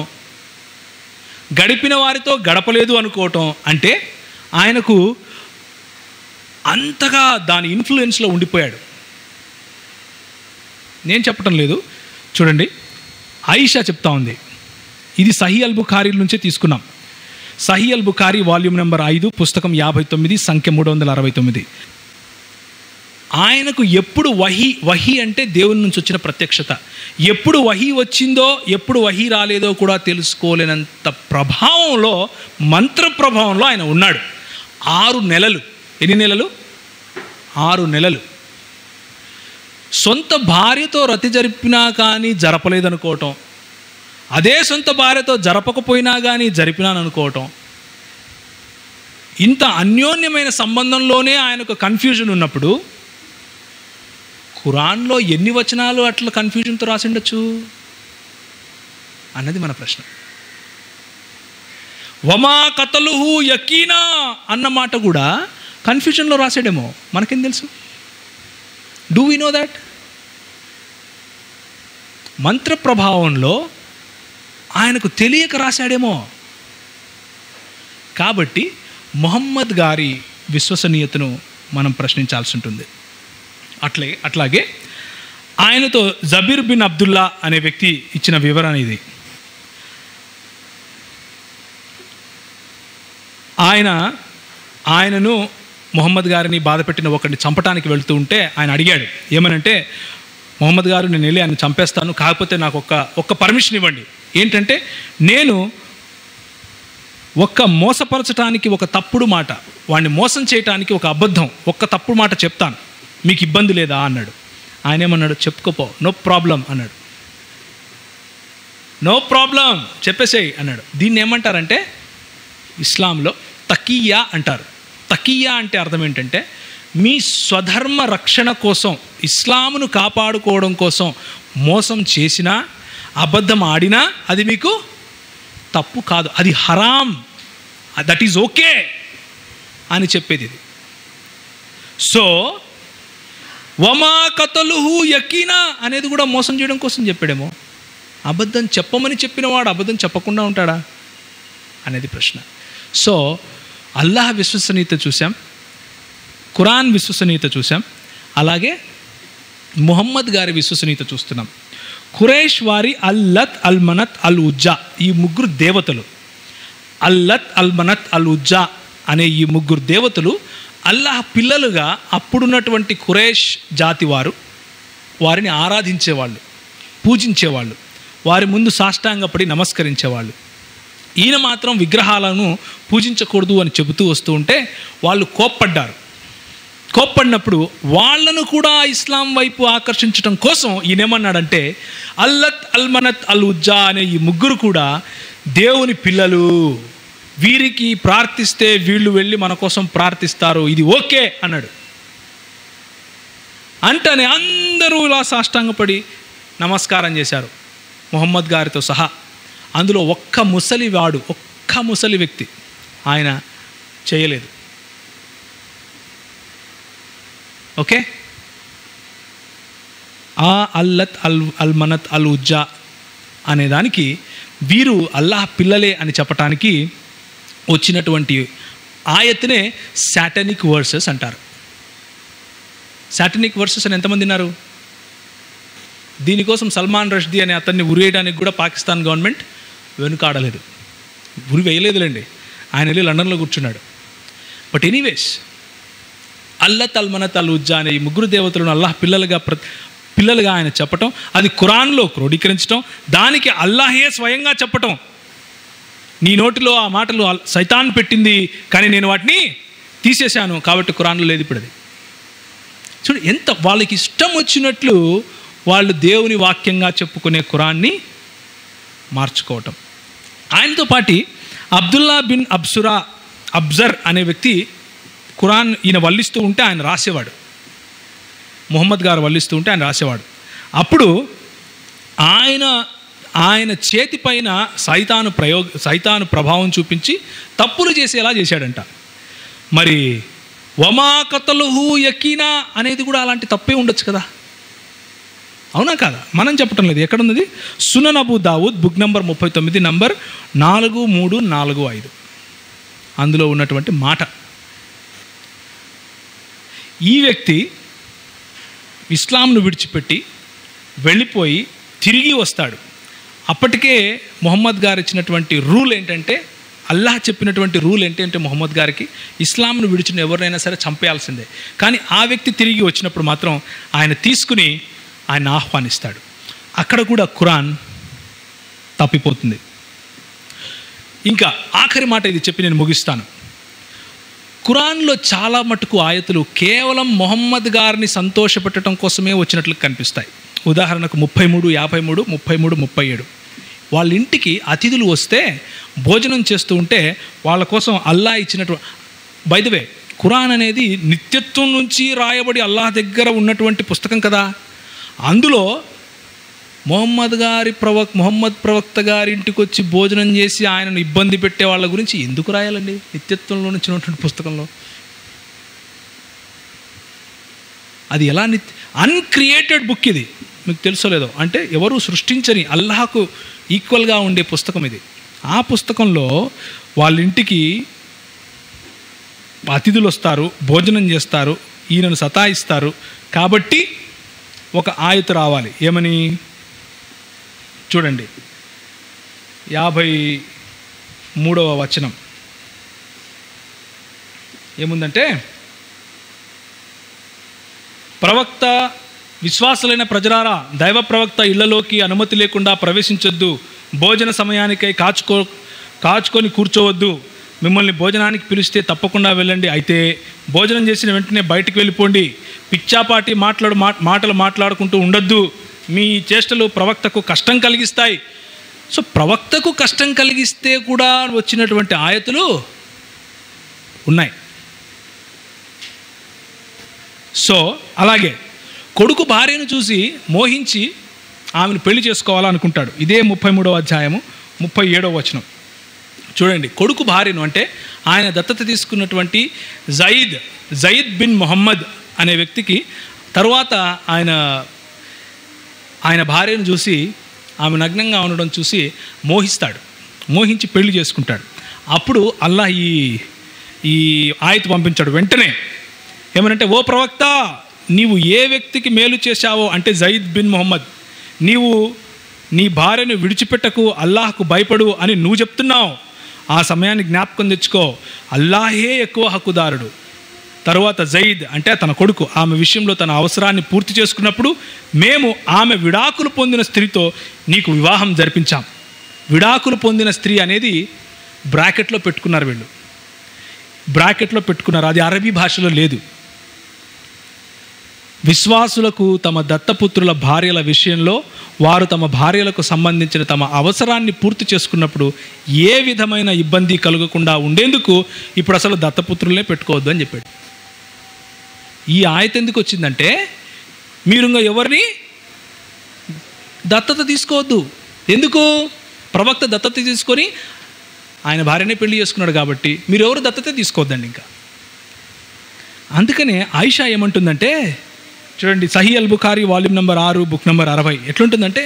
గడిపిన వారితో గడపలేదు అనుకోవటం. అంటే ఆయనకు అంతగా దాని ఇన్ఫ్లుయెన్స్లో ఉండిపోయాడు. నేను చెప్పటం లేదు, చూడండి. ఆయిషా చెప్తా ఉంది. ఇది సహీ అల్ బుఖారీ నుంచే తీసుకున్నాం. Sahih al Bukhari volume number 5 పుస్తకం 59 సంఖ్య 369. ఆయనకు ఎప్పుడు వహీ అంటే దేవుని నుంచి వచ్చిన ప్రత్యక్షత, ఎప్పుడు వహీ వచ్చిందో ఎప్పుడు వహీ రాలేదో కూడా తెలుసుకోలేనంత ప్రభావంలో, మంత్ర ప్రభావంలో ఆయన ఉన్నాడు. 6 నెలలు. ఎన్ని నెలలు? 6 నెలలు. సొంత భార్యతో రతి జరిపినా కానీ జరపలేదనుకోవటం, అదే సొంత భార్యతో జరపకపోయినా కానీ జరిపినాననుకోవటం. ఇంత అన్యోన్యమైన సంబంధంలోనే ఆయనకు కన్ఫ్యూజన్ ఉన్నప్పుడు ఖురాన్లో ఎన్ని వచనాలు అట్లా కన్ఫ్యూజన్తో రాసి ఉండొచ్చు అన్నది మన ప్రశ్న. వమా కతలుహు యకీనా అన్న మాట కూడా కన్ఫ్యూజన్లో రాసాడేమో, మనకేం తెలుసు? Do we know that? మంత్ర ప్రభావంలో ఆయనకు తెలియక రాశాడేమో. కాబట్టి ముహమ్మద్ గారి విశ్వసనీయతను మనం ప్రశ్నించాల్సి ఉంటుంది. అట్లాగే ఆయనతో జబీర్ బిన్ అబ్దుల్లా అనే వ్యక్తి ఇచ్చిన వివరణ ఇది. ఆయనను ముహమ్మద్ గారిని బాధపెట్టిన ఒకరిని చంపటానికి వెళుతూ ఉంటే ఆయన అడిగాడు, ఏమనంటే, ముహమ్మద్ గారు నేను వెళ్ళి ఆయన చంపేస్తాను, కాకపోతే నాకు ఒక్క పర్మిషన్ ఇవ్వండి. ఏంటంటే, నేను మోసపరచటానికి ఒక తప్పుడు మాట, వాడిని మోసం చేయటానికి ఒక అబద్ధం, తప్పుడు మాట చెప్తాను, మీకు ఇబ్బంది లేదా అన్నాడు. ఆయన ఏమన్నాడు? చెప్పుకోపో, నో ప్రాబ్లం అన్నాడు. నో ప్రాబ్లం, చెప్పేసేయి అన్నాడు. దీన్ని ఏమంటారంటే ఇస్లాంలో తకియా అంటారు. తకియా అంటే అర్థం ఏంటంటే మీ స్వధర్మ రక్షణ కోసం, ఇస్లామును కాపాడుకోవడం కోసం మోసం చేసినా, అబద్ధం ఆడినా అది మీకు తప్పు కాదు, అది హరాం, దట్ ఈజ్ ఓకే అని చెప్పేది ఇది. సో వమా కతలుహు యకీనా అనేది కూడా మోసం చేయడం కోసం చెప్పాడేమో. అబద్ధం చెప్పమని చెప్పినవాడు అబద్ధం చెప్పకుండా ఉంటాడా అనేది ప్రశ్న. సో అల్లాహ్ విశ్వసనీయత చూసాం, ఖురాన్ విశ్వసనీయత చూసాం, అలాగే ముహమ్మద్ గారి విశ్వసనీయత చూస్తున్నాం. ఖురైష్ వారి అల్లత్, అల్ మనత్, అల్ ఉజ్జా, ఈ 3 దేవతలు, అల్లత్, అల్ మనత్, అల్ ఉజ్జా అనే ఈ 3 దేవతలు అల్లాహ్ పిల్లలుగా అప్పుడున్నటువంటి ఖురైష్ జాతి వారిని ఆరాధించేవాళ్ళు, పూజించేవాళ్ళు. వారి ముందు సాష్టాంగపడి నమస్కరించేవాళ్ళు. ఈయన మాత్రం విగ్రహాలను పూజించకూడదు అని చెబుతూ వస్తూ ఉంటే వాళ్ళు కోప్పడినప్పుడు వాళ్ళను కూడా ఇస్లాం వైపు ఆకర్షించడం కోసం ఈయనేమన్నాడంటే అల్లత్ అల్మనత్ అల్ ఉజ్జా అనే ఈ ముగ్గురు కూడా దేవుని పిల్లలు, వీరికి ప్రార్థిస్తే వీళ్ళు వెళ్ళి మన కోసం ప్రార్థిస్తారు, ఇది ఓకే అన్నాడు. అంటనే అందరూ ఇలా సాష్టాంగపడి నమస్కారం చేశారు ముహమ్మద్ గారితో సహా. అందులో ఒక్క ముసలి వ్యక్తి ఆయన చేయలేదు. ఓకే, ఆ అల్లత్ అల్మనత్ అల్ ఉజ్జా అనే దానికి వీరు అల్లాహ్ పిల్లలే అని చెప్పటానికి వచ్చినటువంటి ఆయత్నే సాటనిక్ వర్సెస్ అంటారు. సాటనిక్ వర్సెస్ అని ఎంతమంది ఉన్నారు? దీనికోసం సల్మాన్ రష్దీ అనే అతన్ని ఉరేయడానికి కూడా పాకిస్తాన్ గవర్నమెంట్ వెనుకాడలేదు, ఉరి వేయలేదులేండి. ఆయన వెళ్ళి లండన్లో కూర్చున్నాడు. బట్ ఎనీవేస్, అల్లత్ అల్మనత్ అల్ ఉజ్జా అనే ఈ ముగ్గురు దేవతలను అల్లాహ్ పిల్లలుగా ఆయన చెప్పటం, అది ఖురాన్లో క్రోడీకరించడం, దానికి అల్లాహే స్వయంగా చెప్పటం, నీ నోటిలో ఆ మాటలు సైతాన్ పెట్టింది కానీ నేను వాటిని తీసేశాను కాబట్టి ఖురాన్లో లేదు. ఇప్పుడు అది చూడు, ఎంత వాళ్ళకి ఇష్టం వచ్చినట్లు వాళ్ళు దేవుని వాక్యంగా చెప్పుకునే ఖురాన్ని మార్చుకోవటం. ఆయనతో పాటు అబ్దుల్లా బిన్ అబ్జర్ అనే వ్యక్తి ఖురాన్ ఈయన వల్లిస్తూ ఉంటే ఆయన రాసేవాడు, ముహమ్మద్ గారు వల్లిస్తూ ఉంటే ఆయన రాసేవాడు. అప్పుడు ఆయన చేతి పైన సైతాను ప్రభావం చూపించి తప్పులు చేసేలా చేశాడంట. మరి వమా కతలుహు యకీనా అనేది కూడా అలాంటి తప్పే ఉండొచ్చు కదా, అవునా కాదా? మనం చెప్పటం లేదు. ఎక్కడున్నది? Sunan Abu Dawood book number 39 number 4345 అందులో ఉన్నటువంటి మాట. ఈ వ్యక్తి ఇస్లాంను విడిచిపెట్టి వెళ్ళిపోయి తిరిగి వస్తాడు. అప్పటికే ముహమ్మద్ గారు ఇచ్చినటువంటి రూల్ ఏంటంటే, అల్లాహ్ చెప్పినటువంటి రూల్ ఏంటంటే ముహమ్మద్ గారికి ఇస్లాంను విడిచిన ఎవరినైనా సరే చంపేయాల్సిందే. కానీ ఆ వ్యక్తి తిరిగి వచ్చినప్పుడు మాత్రం ఆయన తీసుకుని ఆయన ఆహ్వానిస్తాడు. అక్కడ కూడా ఖురాన్ తప్పిపోతుంది. ఇంకా ఆఖరి మాట ఇది చెప్పి నేను ముగిస్తాను. ఖురాన్లో చాలా మటుకు ఆయతులు కేవలం ముహమ్మద్ గారిని సంతోషపెట్టడం కోసమే వచ్చినట్లు కనిపిస్తాయి. ఉదాహరణకు 33, 53, 33, 37 వాళ్ళ ఇంటికి అతిథులు వస్తే భోజనం చేస్తూ ఉంటే వాళ్ళ కోసం అల్లాహ్ ఇచ్చినటువంటి, బై ది వే ఖురాన్ అనేది నిత్యత్వం నుంచి రాయబడి అల్లాహ్ దగ్గర ఉన్నటువంటి పుస్తకం కదా. అందులో ముహమ్మద్ ప్రవక్త గారి ఇంటికి వచ్చి భోజనం చేసి ఆయనను ఇబ్బంది పెట్టే వాళ్ళ గురించి ఎందుకు రాయాలండి నిత్యత్వంలో నుంచి ఉన్నటువంటి పుస్తకంలో? అది ఎలా అన్క్రియేటెడ్ బుక్ ఇది, మీకు తెలుసో లేదో. అంటే ఎవరు సృష్టించని అల్లాహకు ఈక్వల్గా ఉండే పుస్తకం ఇది. ఆ పుస్తకంలో వాళ్ళ ఇంటికి అతిథులు వస్తారు, భోజనం చేస్తారు, ఈయనను సతాయిస్తారు. కాబట్టి ఒక ఆయతు రావాలి. ఏమని చూడండి, 53వ వచనం ఏముందంటే, ప్రవక్త విశ్వాసులైన ప్రజలారా, దైవ ప్రవక్త ఇళ్లలోకి అనుమతి లేకుండా ప్రవేశించొద్దు, భోజన సమయానికై కాచుకొని కూర్చోవద్దు, మిమ్మల్ని భోజనానికి పిలిస్తే తప్పకుండా వెళ్ళండి, అయితే భోజనం చేసిన వెంటనే బయటికి వెళ్ళిపోండి, పిచ్చాపాటి మాటలు మాట్లాడుకుంటూ ఉండొద్దు, మీ చేష్టలు ప్రవక్తకు కష్టం కలిగిస్తాయి. సో ప్రవక్తకు కష్టం కలిగిస్తే కూడా వచ్చినటువంటి ఆయతులు ఉన్నాయి. సో అలాగే కొడుకు భార్యను చూసి మోహించి ఆమెను పెళ్లి చేసుకోవాలనుకుంటాడు. ఇదే 33వ అధ్యాయము 37వ వచనం చూడండి. కొడుకు భార్యను అంటే ఆయన దత్తత తీసుకున్నటువంటి జయిద్ బిన్ మొహమ్మద్ అనే వ్యక్తికి తర్వాత ఆయన భార్యను చూసి ఆమె నగ్నంగా ఉండడం చూసి మోహించి పెళ్లి చేసుకుంటాడు. అప్పుడు అల్లాహ్ ఈ ఆయత్ పంపించాడు వెంటనే. ఏమనంటే, ఓ ప్రవక్త, నీవు ఏ వ్యక్తికి మేలు చేశావో, అంటే జయిద్ బిన్ మొహమ్మద్, నీవు నీ భార్యను విడిచిపెట్టకు, అల్లాహ్కు భయపడు అని నువ్వు చెప్తున్నావు. ఆ సమయాన్ని జ్ఞాపకం తెచ్చుకో, అల్లాహే ఎక్కువ హక్కుదారుడు. తరువాత జయిద్ అంటే తన కొడుకు ఆమె విషయంలో తన అవసరాన్ని పూర్తి చేసుకున్నప్పుడు మేము ఆమె విడాకులు పొందిన స్త్రీతో నీకు వివాహం జరిపించాం. విడాకులు పొందిన స్త్రీ అనేది బ్రాకెట్లో పెట్టుకున్నారు, వీళ్ళు బ్రాకెట్లో పెట్టుకున్నారు. అది అరబీ భాషలో లేదు. విశ్వాసులకు తమ దత్తపుత్రుల భార్యల విషయంలో వారు తమ భార్యలకు సంబంధించిన తమ అవసరాన్ని పూర్తి చేసుకున్నప్పుడు ఏ విధమైన ఇబ్బంది కలగకుండా ఉండేందుకు ఇప్పుడు అసలు దత్తపుత్రులనే పెట్టుకోవద్దు అని చెప్పాడు. ఈ ఆయత ఎందుకు వచ్చిందంటే, మీరు ఇంకా ఎవరిని దత్తత తీసుకోవద్దు. ఎందుకు? ప్రవక్త దత్తత తీసుకొని ఆయన భార్యనే పెళ్లి చేసుకున్నాడు కాబట్టి మీరు ఎవరు దత్తత తీసుకోవద్దండి ఇంకా. అందుకనే ఆయిషా ఏమంటుందంటే, చూడండి, Sahih al Bukhari volume number 6 book number 60 ఎట్లుంటుందంటే,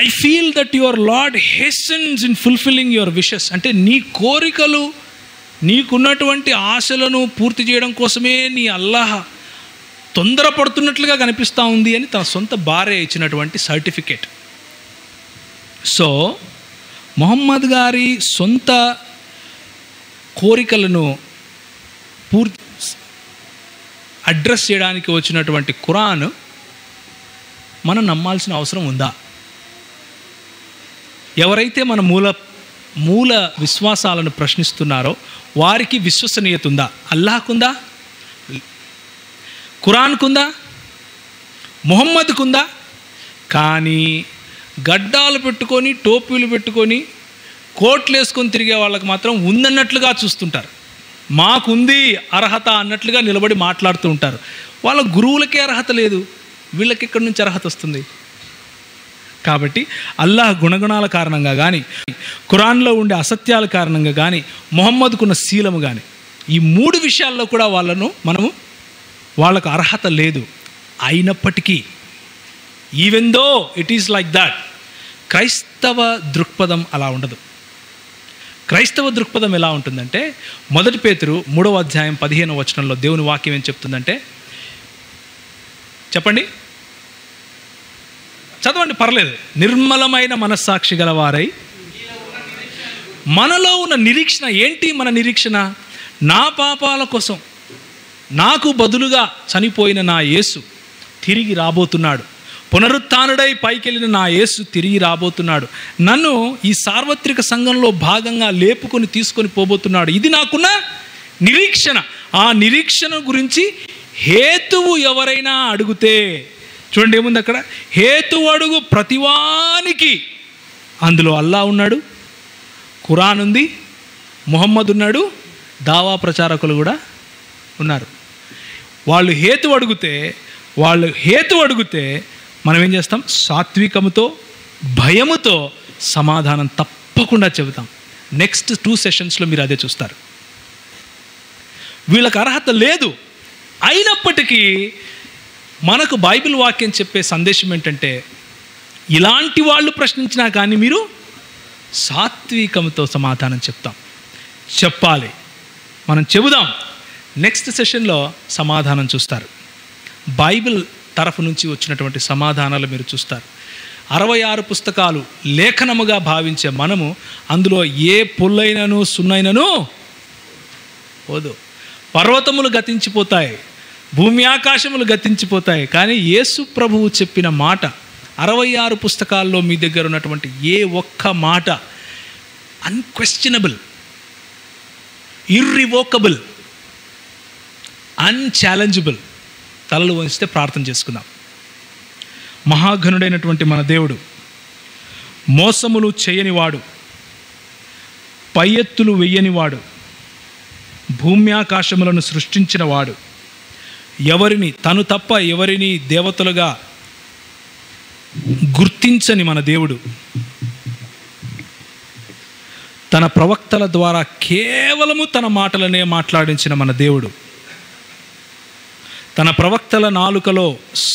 I feel that your lord hastens in fulfilling your wishes. అంటే నీ కోరికలు, నీకున్నటువంటి ఆశలను పూర్తి చేయడం కోసమే నీ అల్లాహ్ తొందరపడుతున్నట్లుగా కనిపిస్తూ ఉంది అని తన సొంత భార్య ఇచ్చినటువంటి సర్టిఫికేట్. సో మొహమ్మద్ గారి సొంత కోరికలను పూర్తి అడ్రస్ చేయడానికి వచ్చినటువంటి ఖురాన్ మనం నమ్మాల్సిన అవసరం ఉందా? ఎవరైతే మన మూల విశ్వాసాలను ప్రశ్నిస్తున్నారో వారికి విశ్వసనీయత ఉందా? అల్లాహ్కుందా? ఖురాన్కుందా? ముహమ్మద్కుందా? కానీ గడ్డాలు పెట్టుకొని, టోపీలు పెట్టుకొని, కోట్లు వేసుకొని తిరిగే వాళ్ళకి మాత్రం ఉందన్నట్లుగా చూస్తుంటారు. మాకుంది అర్హత అన్నట్లుగా నిలబడి మాట్లాడుతూ ఉంటారు. వాళ్ళ గురువులకే అర్హత లేదు, వీళ్ళకి ఎక్కడి నుంచి అర్హత వస్తుంది? కాబట్టి అల్లాహ్ గుణగుణాల కారణంగా కానీ, ఖురాన్లో ఉండే అసత్యాల కారణంగా కానీ, ముహమ్మద్కున్న శీలము కానీ, ఈ 3 విషయాల్లో కూడా వాళ్ళకు అర్హత లేదు. అయినప్పటికీ even though it is like that, క్రైస్తవ దృక్పథం అలా ఉండదు. క్రైస్తవ దృక్పథం ఎలా ఉంటుందంటే, 1 పేతురు 3వ అధ్యాయం 15వ వచనంలో దేవుని వాక్యం ఏం చెప్తుందంటే, చెప్పండి, చదవండి, పర్లేదు. నిర్మలమైన మనస్సాక్షి గల వారై, మనలో ఉన్న నిరీక్షణ ఏంటి? మన నిరీక్షణ నా పాపాల కోసం నాకు బదులుగా చనిపోయిన నా యేసు తిరిగి రాబోతున్నాడు. పునరుత్థానుడై పైకెళ్ళిన నా యేసు తిరిగి రాబోతున్నాడు. నన్ను ఈ సార్వత్రిక సంఘంలో భాగంగా లేపుకొని తీసుకొని పోబోతున్నాడు. ఇది నాకున్న నిరీక్షణ. ఆ నిరీక్షణ గురించి హేతువు ఎవరైనా అడిగితే, చూడండి ఏముంది అక్కడ, హేతువు అడుగు ప్రతివానికి అందులో అల్లా ఉన్నాడు, ఖురాన్ ఉంది, ముహమ్మద్ ఉన్నాడు, దావా ప్రచారకులు కూడా ఉన్నారు. వాళ్ళు హేతు అడిగితే మనం ఏం చేస్తాం? సాత్వికముతో, భయముతో సమాధానం తప్పకుండా చెబుతాం. నెక్స్ట్ 2 సెషన్స్లో మీరు అదే చూస్తారు. వీళ్ళకి అర్హత లేదు, అయినప్పటికీ మనకు బైబిల్ వాక్యం చెప్పే సందేశం ఏంటంటే, ఇలాంటి వాళ్ళు ప్రశ్నించినా కానీ మీరు సాత్వికంతో సమాధానం చెప్పాలి. మనం చెబుదాం. నెక్స్ట్ సెషన్లో సమాధానం చూస్తారు. బైబిల్ తరఫు నుంచి వచ్చినటువంటి సమాధానాలు మీరు చూస్తారు. 66 పుస్తకాలు లేఖనముగా భావించే మనము అందులో ఏ పుల్లైనను సున్నైనను పోదు. పర్వతములు గతించిపోతాయి, భూమి ఆకాశములు గతించిపోతాయి, కానీ యేసు ప్రభువు చెప్పిన మాట 66 పుస్తకాల్లో మీ దగ్గర ఉన్నటువంటి ఏ ఒక్క మాట అన్క్వెశ్చనబుల్, ఇర్రివోకబుల్, అన్ఛాలెంజబుల్. తలలు వంచితే ప్రార్థన చేసుకుందాం. మహాఘనుడైనటువంటి మన దేవుడు, మోసములు చేయనివాడు, పై ఎత్తులు వెయ్యనివాడు, భూమ్యాకాశములను సృష్టించిన వాడు, ఎవరిని తను తప్ప ఎవరిని దేవతలుగా గుర్తించని మన దేవుడు, తన ప్రవక్తల ద్వారా కేవలము తన మాటలనే మాట్లాడించిన మన దేవుడు, తన ప్రవక్తల నాలుకలో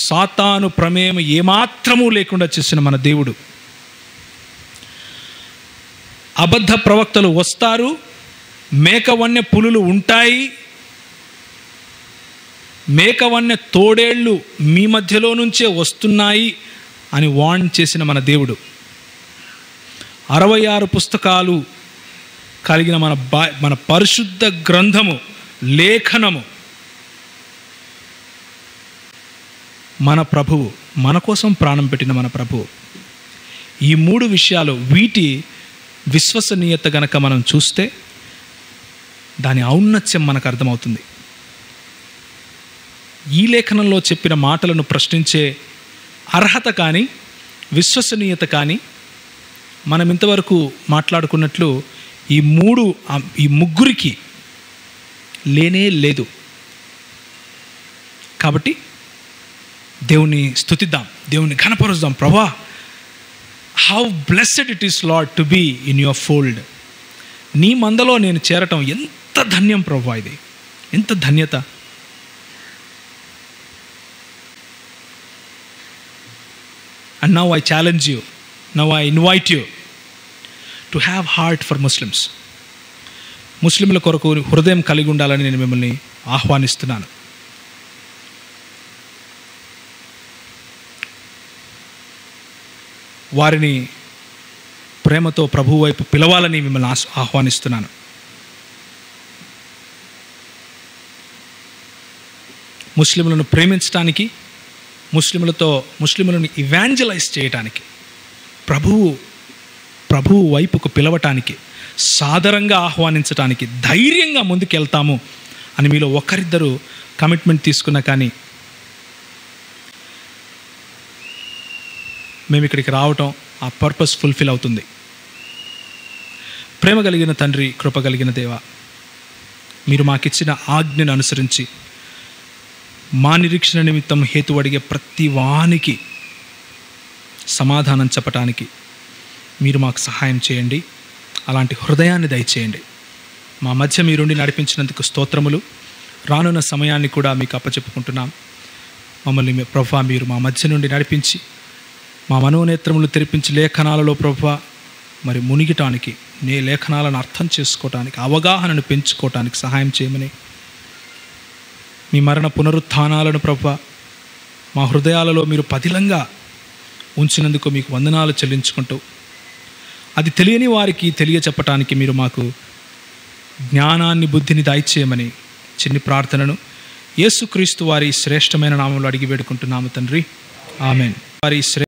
సాతాను ప్రమేయం ఏమాత్రమూ లేకుండా చేసిన మన దేవుడు, అబద్ధ ప్రవక్తలు వస్తారు, మేకవన్య పులులు ఉంటాయి, మేకవన్య తోడేళ్ళు మీ మధ్యలో నుంచే వస్తున్నాయి అని వార్న్ చేసిన మన దేవుడు, 66 పుస్తకాలు కలిగిన మన పరిశుద్ధ గ్రంథము లేఖనము, మన ప్రభువు, మన కోసం ప్రాణం పెట్టిన మన ప్రభువు. ఈ 3 విషయాలు, వీటి విశ్వసనీయత గనక మనం చూస్తే దాని ఔన్నత్యం మనకు అర్థమవుతుంది. ఈ లేఖనంలో చెప్పిన మాటలను ప్రశ్నించే అర్హత కానీ విశ్వసనీయత కానీ మనం ఇంతవరకు మాట్లాడుకున్నట్లు ఈ ముగ్గురికి లేనే లేదు. కాబట్టి దేవుని స్తుతిద్దాం, దేవుని ఘనపరుద్దాం. ప్రభువా, how blessed it is lord to be in your fold. నీ మందలో నేను చేరటం ఎంత ధన్యం ప్రభువా, ఇది ఎంత ధన్యత. And now I challenge you, now I invite you to have heart for Muslims. ముస్లింల కొరకు హృదయం కలిగి ఉండాలని నేను మిమ్మల్ని ఆహ్వానిస్తున్నాను. వారిని ప్రేమతో ప్రభువు వైపు పిలవాలని మిమ్మల్ని ఆహ్వానిస్తున్నాను. ముస్లింలను ప్రేమించడానికి, ముస్లింలను ఇవాంజలైజ్ చేయటానికి, ప్రభువు వైపుకు పిలవటానికి, సాదరంగా ఆహ్వానించటానికి, ధైర్యంగా ముందుకెళ్తాము అని మీలో ఒకరిద్దరు కమిట్మెంట్ తీసుకున్నా కానీ మేము ఇక్కడికి రావటం ఆ పర్పస్ ఫుల్ఫిల్ అవుతుంది. ప్రేమ కలిగిన తండ్రి, కృప కలిగిన దేవ, మీరు మాకిచ్చిన ఆజ్ఞను అనుసరించి మా నిరీక్షణ నిమిత్తం హేతు అడిగే ప్రతి వానికి సమాధానం చెప్పటానికి మీరు మాకు సహాయం చేయండి. అలాంటి హృదయాన్ని దయచేయండి. మా మధ్య మీరుండి నడిపించినందుకు స్తోత్రములు. రానున్న సమయాన్ని కూడా మీకు అప్పచెప్పుకుంటున్నాం. మమ్మల్ని ప్రభువా మీరు మా మధ్య నుండి నడిపించి మా మనోనేత్రములు తెరిపించి లేఖనాలలో ప్రభువా మరి మునిగటానికి, లేఖనాలను అర్థం చేసుకోవటానికి, అవగాహనను పెంచుకోవటానికి సహాయం చేయమని, మీ మరణ పునరుత్థానాలను ప్రభువా మా హృదయాలలో మీరు పదిలంగా ఉంచినందుకు మీకు వందనాలు చెల్లించుకుంటూ, అది తెలియని వారికి తెలియచెప్పటానికి మీరు మాకు జ్ఞానాన్ని, బుద్ధిని దయచేయమని చిన్ని ప్రార్థనను యేసుక్రీస్తు వారి శ్రేష్టమైన నామంలో అడిగి వేడుకుంటున్నాము తండ్రి. ఆమెన్. వారి